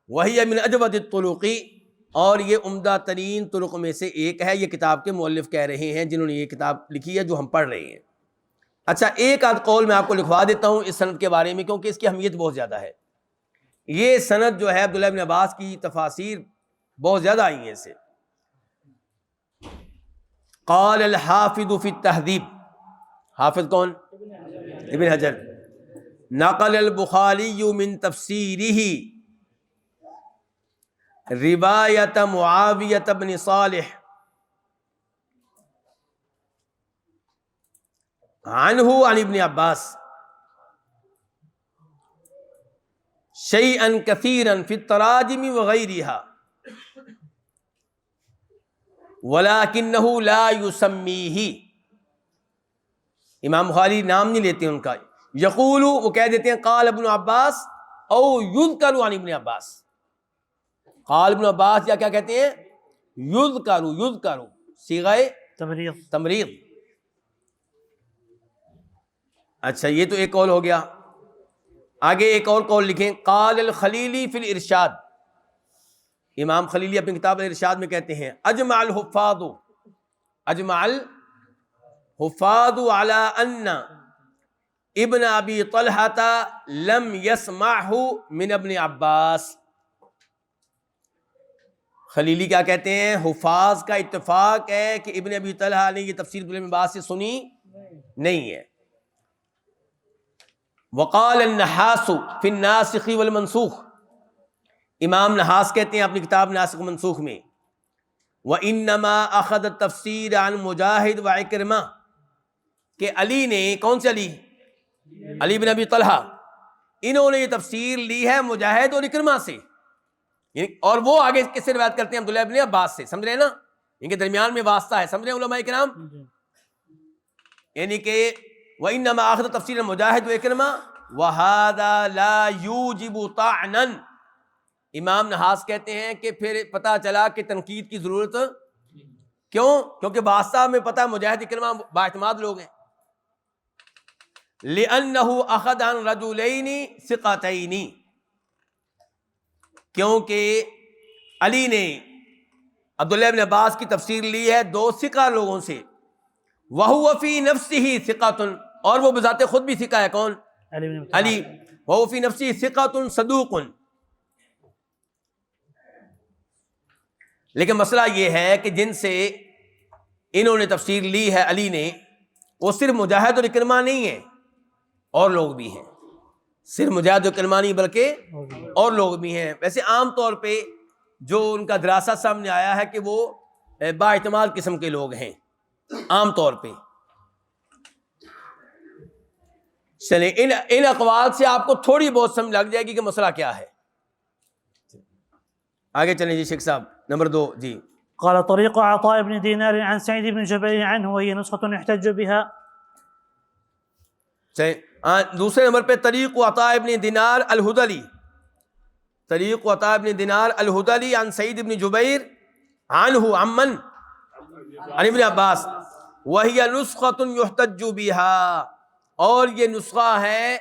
وہی من اجود الطرق، اور یہ عمدہ ترین طرق میں سے ایک ہے. یہ کتاب کے مؤلف کہہ رہے ہیں جنہوں نے یہ کتاب لکھی ہے جو ہم پڑھ رہے ہیں. اچھا ایک آدھ قول میں آپ کو لکھوا دیتا ہوں اس سند کے بارے میں، کیونکہ اس کی اہمیت بہت زیادہ ہے. یہ سند جو ہے عبداللہ بن عباس کی تفاسیر بہت زیادہ آئی ہیں اس سے. قال الحافظ فی التہذیب، حافظ کون؟ ابن حجر. نقل البخاری من تفسیرہ روایت معاویۃ بن صالح عنہ عن ابن عباس شیئا کثیرا فی التراجم وغیرہا ولکنہ لا یسمیہ. امام بخاری نام نہیں لیتے ان کا. یقول، وہ کہہ دیتے ہیں قال ابن عباس او یذکر عن ابن عباس. قال ابن عباس یا کیا کہتے ہیں یذکرو صیغہ تمریض. اچھا یہ تو ایک قول ہو گیا. آگے ایک اور قول لکھیں. قال الخلیلی فی الارشاد، امام خلیلی اپنی کتاب الارشاد میں کہتے ہیں اجمع الحفاظ علی ان ابن ابی طلحہ لم یسمعہ من ابن عباس. خلیلی کیا کہتے ہیں؟ حفاظ کا اتفاق ہے کہ ابن ابی طلحہ نے یہ تفسیر ابن عباس سے سنی نہیں ہے. وقال النحاس فی الناسخ والمنسوخ، امام نحاس کہتے ہیں اپنی کتاب ناسخ و منسوخ میں وَإِنَّمَا أَخَذَ التَّفْسِيرَ عَنْ مُجَاہد وعکرمہ، کہ علی نے، کون سے علی بن ابی طلحہ، انہوں نے یہ تفسیر لی ہے مجاہد اور اکرمہ سے. اور وہ آگے کس سے روایت کرتے ہیں؟ عبداللہ ابن عباس سے. سمجھ رہے ہیں نا، ان کے درمیان میں واسطہ ہے. سمجھ رہے ہیں علماء کرام؟ یعنی کہ وَإِنَّمَا أَخَذَ تفسیر مجاہد وعکرمہ وَهَذَا لَا يُوجِبُ طَعْنًا. امام نحاس کہتے ہیں کہ پھر پتہ چلا کہ تنقید کی ضرورت کیوں؟ کیونکہ واسطہ میں پتہ مجاہد اکرمہ بااعتماد لوگ ہیں. لِأَنَّهُ أَخَذَ عَنْ رَجُلَيْنِ ثِقَتَيْنِ، کیونکہ علی نے عبداللہ ابن عباس کی تفسیر لی ہے دو ثقہ لوگوں سے. وَهُوَ فِي نَفْسِهِ ثِقَةٌ، اور وہ بذات خود بھی ثقہ ہے. کون؟ علی. وَهُوَ فِي نَفْسِهِ ثِقَةٌ صَدُوقٌ. لیکن مسئلہ یہ ہے کہ جن سے انہوں نے تفسیر لی ہے علی نے، وہ صرف مجاہد اور اکرمہ نہیں ہے، اور لوگ بھی ہیں. صرف مجاہد اور اکرمہ نہیں بلکہ اور لوگ بھی ہیں. ویسے عام طور پہ جو ان کا دراسہ سامنے آیا ہے کہ وہ بااعتماد قسم کے لوگ ہیں عام طور پہ. چلیں ان اقوال سے آپ کو تھوڑی بہت سمجھ لگ جائے گی کہ مسئلہ کیا ہے. آگے چلیں جی شیخ صاحب. نمبر 2 جی. قال طريق عطاء بن دينار عن سعيد بن جبير عنه وهي نسخة يحتج بها. دوسرے نمبر پہ طریق عطاء ابن دینار الہدلی، طریق عطاء ابن دینار الہدلی عن سعید بن جبیر عنہ عمن عن ابن عباس وہی نسخۃ یحتج بها، اور یہ نسخہ ہے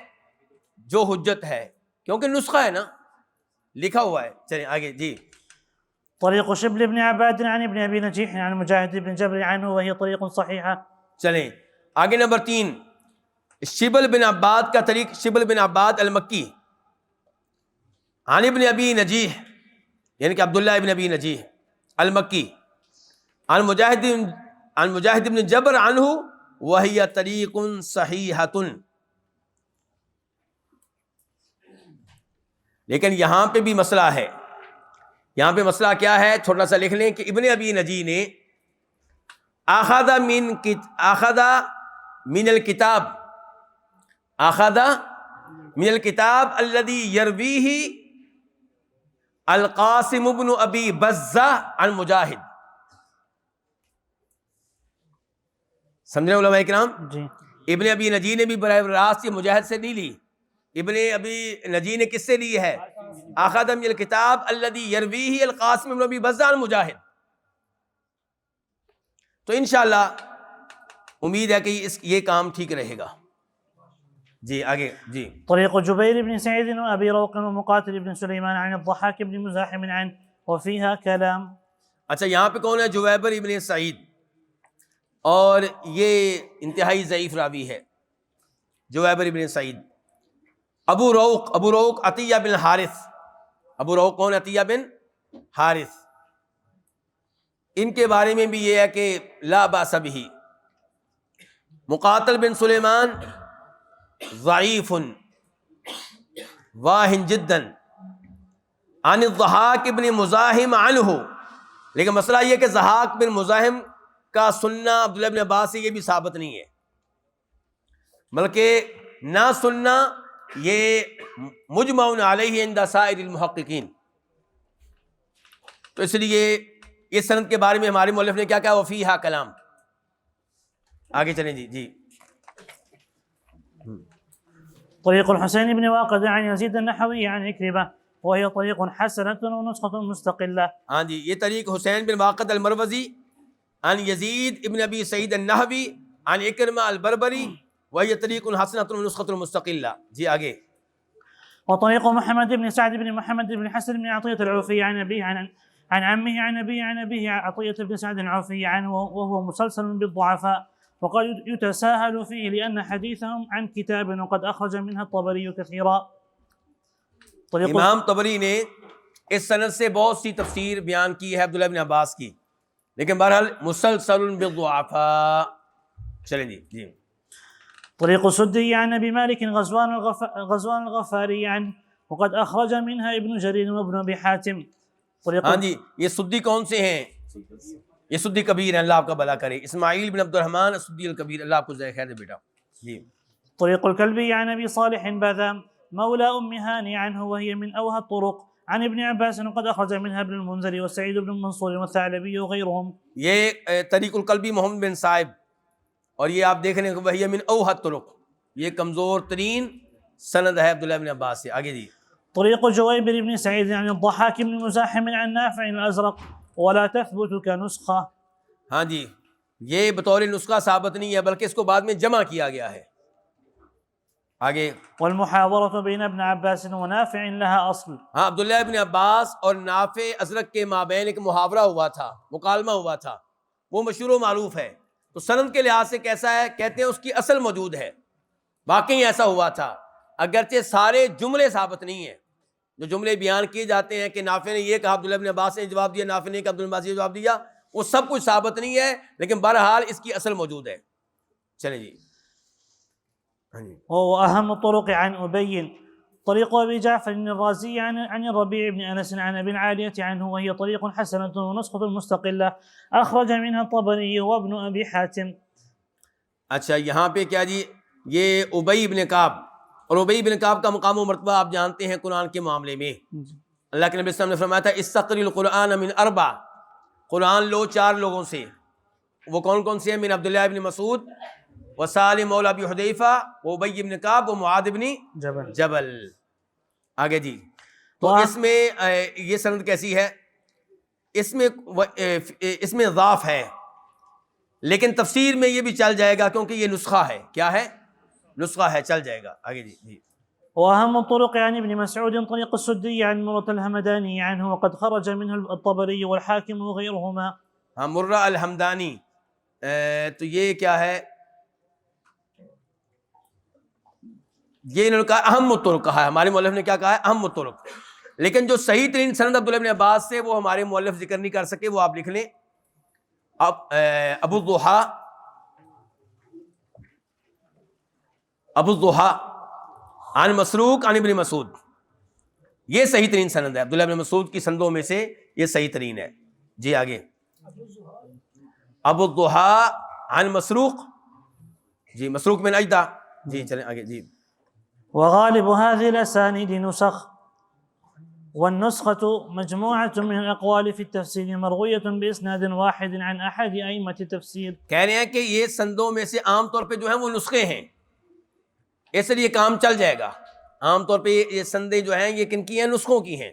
جو حجت ہے، کیونکہ نسخہ ہے نا، لکھا ہوا ہے. چلیں آگے جی. طريق شبل بن عباد عن ابن ابي نجيح عن مجاهد بن جبر عنه وهي طريق صحيحة. چلیں آگے نمبر 3، شبل بن عباد کا طریق، شبل بن عباد المکی عن ابن ابی نجیح، یعنی کہ عبداللہ ابن ابی نجیح المکی عن مجاہد بن جبر عنہ وہی طریق صحیحۃ. لیکن یہاں پہ بھی مسئلہ ہے. یہاں پہ مسئلہ کیا ہے؟ تھوڑا سا لکھ لیں کہ ابن ابی نجیح نے اخذ من الکتاب الذي يرويه القاسم بن ابی بزہ عن مجاہد. سمجھے علماء کرام؟ جی. ابن ابی نجیح نے بھی براہ راست یہ مجاہد سے نہیں لی. ابن ابی نجیح نے کس سے لی ہے؟ اخذ من الکتاب الذي يرويه القاسم بن ابی بزہ عن مجاہد. تو انشاءاللہ امید ہے کہ یہ کام ٹھیک رہے گا. جی آگے جی. طريق جبير بن سعيد وابي روق ومقاتل بن سليمان عن الضحاك بن مزاحم عنه وفيها كلام. اچھا یہاں پہ کون ہے؟ جویبر ابن سعید، اور یہ انتہائی ضعیف راوی ہے جویبر ابن سعید. ابو روق عطیہ بن حارث. ابو روق کون؟ عطیہ بن حارث. ان کے بارے میں بھی یہ ہے کہ لا باس بہ. مقاتل بن سلیمان ضعیف واہن جدا عن الضحاک بن مزاحم عنہ. لیکن مسئلہ یہ کہ ضحاک بن مزاحم کا سننا عبداللہ بن عباس سے یہ بھی ثابت نہیں ہے، بلکہ نہ سننا یہ مجمع علیہ عند سائر المحققین. تو اس لیے اس سند کے بارے میں ہمارے مؤلف نے کیا کہا؟ وفیہا کلام. آگے چلیں جی. جی طريق الحسين بن واقد عن يزيد النحوي عن عكرمة وهي طريق حسنة ونسخة مستقلة. ہاں جی، یہ طریق حسین بن واقد المروزی عن یزید ابن ابی سعید النہوی عن اکرمہ البربری وہی طریق حسنۃ ونسخۃ مستقلہ. جی آگے. وطريق محمد بن سعد بن محمد بن حسن بن عطية العوفي عن أبيه عن عمه عن أبيه عطية بن سعد العوفي عنه وهو مسلسل بالضعفاء وقد يتساهل فيه لأن حديثهم عن كتاب وقد أخرج منها الطبري كثيرا. امام طبری نے اس سند سے بہت سی تفسیر بیان کی ہے عبداللہ بن عباس کی، لیکن بہرحال مسلسل بالضعفاء. چلیں جی. طريق السدي عن أبي مالك غزوان الغفاري عنه وقد أخرج منها ابن جرير وابن أبي حاتم. ہاں جی، یہ سدی کون سے ہیں؟ یہ سدی کبیر ہیں، اللہ آپ کا بھلا کرے. اسماعیل بن عبد الرحمن السدی الکبیر، اللہ آپ کو جزائے خیر دے بیٹا. جی. طريق الكلبي عن أبي صالح باذام مولى أم هاني عنه وهي من أوهى الطرق عن ابن عباس وقد أخرج منها ابن المنذر وسعيد بن منصور والثعلبي وغيرهم. یہ طریق القلبی محمد بن صاحب، اور یہ آپ دیکھ رہے ہیں کہ وہی من اوہى الطرق، یہ کمزور ترین سند ہے عبداللہ بن عباس سے. آگے جی. طريق جويبر بن سعيد عن الضحاك بن مزاحم عن نافع الأزرق ولا تثبت كنسخة. ہاں جی، یہ بطور نسخہ ثابت نہیں ہے بلکہ اس کو بعد میں جمع کیا گیا ہے. آگے. والمحاورة بين ابن عباس ونافع لها أصل. ہاں، عبداللہ ابن عباس اور نافع ازرق کے مابین ایک محاورہ ہوا تھا، مکالمہ ہوا تھا، وہ مشہور و معروف ہے. تو سند کے لحاظ سے کیسا ہے؟ کہتے ہیں اس کی اصل موجود ہے، واقعی ایسا ہوا تھا، اگرچہ سارے جملے ثابت نہیں ہیں. جو جملے بیان کیے جاتے ہیں کہ نافع نے یہ کہا، عبداللہ ابن عباس نے جواب دیا، نافع نے کہا، عبداللہ ابن عباس نے جواب دیا، وہ سب کچھ ثابت نہیں ہے، لیکن بہرحال اس کی اصل موجود ہے. چلیں جی. وهو أهم الطرق عن أبي. طريق أبي جعفر الرازي عن الربيع بن أنس عن أبي العالية عنه وهي طريق حسنة ونسخة مستقلة أخرج منها الطبري وابن أبي حاتم. اچھا، یہاں پہ کیا جی، یہ ابی بن کعب، اور ابی بن کعب کا مقام و مرتبہ آپ جانتے ہیں قرآن کے معاملے میں. اللہ کے نبی صلی اللہ علیہ وسلم نے فرمایا تھا استقر القرآن من اربع، قرآن لو 4 لوگوں سے. وہ کون کون سے ہیں؟ من عبداللہ ابن مسعود وسالم مولا ابی حذیفہ وابی بن کعب ومعاذ بن جبل. آگے جی. تو اس میں یہ سند کیسی ہے؟ اس میں ضعف ہے، لیکن تفسیر میں یہ بھی چل جائے گا کیونکہ یہ نسخہ ہے. کیا ہے؟ نسخہ ہے، چل جائے گا. آگے جی. وأهم الطرق عن ابن مسعود طريق السدي عن مرة الهمداني عنه وقد خرج منه الطبري والحاكم وغيرهما. ہاں، مرہ الحمدانی، تو یہ کیا ہے؟ یہ انہوں نے کہا اہم الطرق کہا ہے، ہمارے مؤلف نے کیا کہا ہے؟ اہم الطرق. لیکن جو صحیح ترین سند عبداللہ بن عباس سے وہ ہمارے مؤلف ذکر نہیں کر سکے، وہ آپ لکھ لیں. ابو الضحى عن مسروق عن ابن مسعود، یہ صحیح ترین سند ہے. عبداللہ بن مسعود کی سندوں میں سے یہ صحیح ترین ہے. جی آگے. ابو الضحى عن مسروق، جی مسروق بن اجدع. جی چلیں آگے. جی. وغالب هذه الأسانيد نسخ، والنسخة مجموعة من الأقوال في التفسير مروية بإسناد واحد عن أحد أئمة التفسير. کہہ رہے ہیں کہ یہ سندوں میں سے عام طور پہ جو ہیں وہ نسخے ہیں، اس لیے کام چل جائے گا. عام طور پہ یہ سندیں جو ہیں یہ کن کی ہیں؟ نسخوں کی ہیں.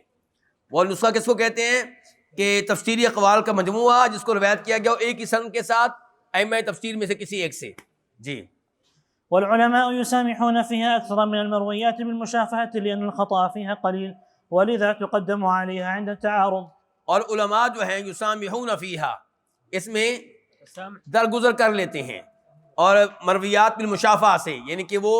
وہ نسخہ کس کو کہتے ہیں؟ کہ تفسیری اقوال کا مجموعہ جس کو روایت کیا گیا ایک ہی سند کے ساتھ ائمہ تفسیر میں سے کسی ایک سے. جی. والعلماء يسامحون فيها أكثر من المرويات بالمشافهة لأن الخطأ فيها قليل ولذا تقدم عليها عند التعارض. اور علماء جو ہیں یسامحون فیہا، اس میں درگزر کر لیتے ہیں، اور مرویات بالمشافہہ سے یعنی کہ وہ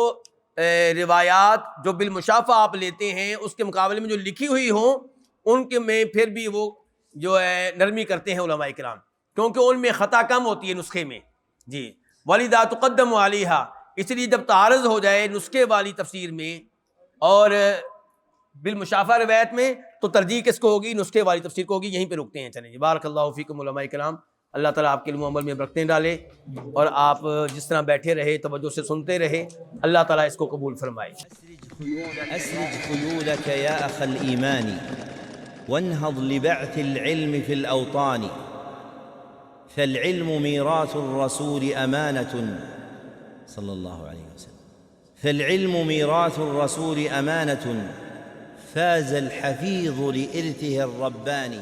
روایات جو بالمشافہہ آپ لیتے ہیں اس کے مقابلے میں جو لکھی ہوئی ہوں ان کے میں پھر بھی وہ جو ہے نرمی کرتے ہیں علماء کرام، کیونکہ ان میں خطا کم ہوتی ہے نسخے میں. جی. وَلِذَا تُقَدَّمُ عَلَيْهَا، اس لیے جب تعارض ہو جائے نسخے والی تفسیر میں اور بالمشافہ روایت میں تو ترجیح کس کو ہوگی؟ نسخے والی تفسیر کو ہوگی. یہیں پہ رکتے ہیں. چلیں جی. بارک اللہ فیکم علماء کرام، اللہ تعالیٰ آپ کے علم و عمل میں برکتیں ڈالے، اور آپ جس طرح بیٹھے رہے توجہ سے سنتے رہے، اللہ تعالیٰ اس کو قبول فرمائے. أسرج خيولك يا أخ الإيمان وانهض لبعث العلم في الأوطان، فالعلم ميراث الرسول أمانة صلى الله عليه وسلم، فالعلم ميراث الرسول أمانة فاز الحفيظ لإرثه الرباني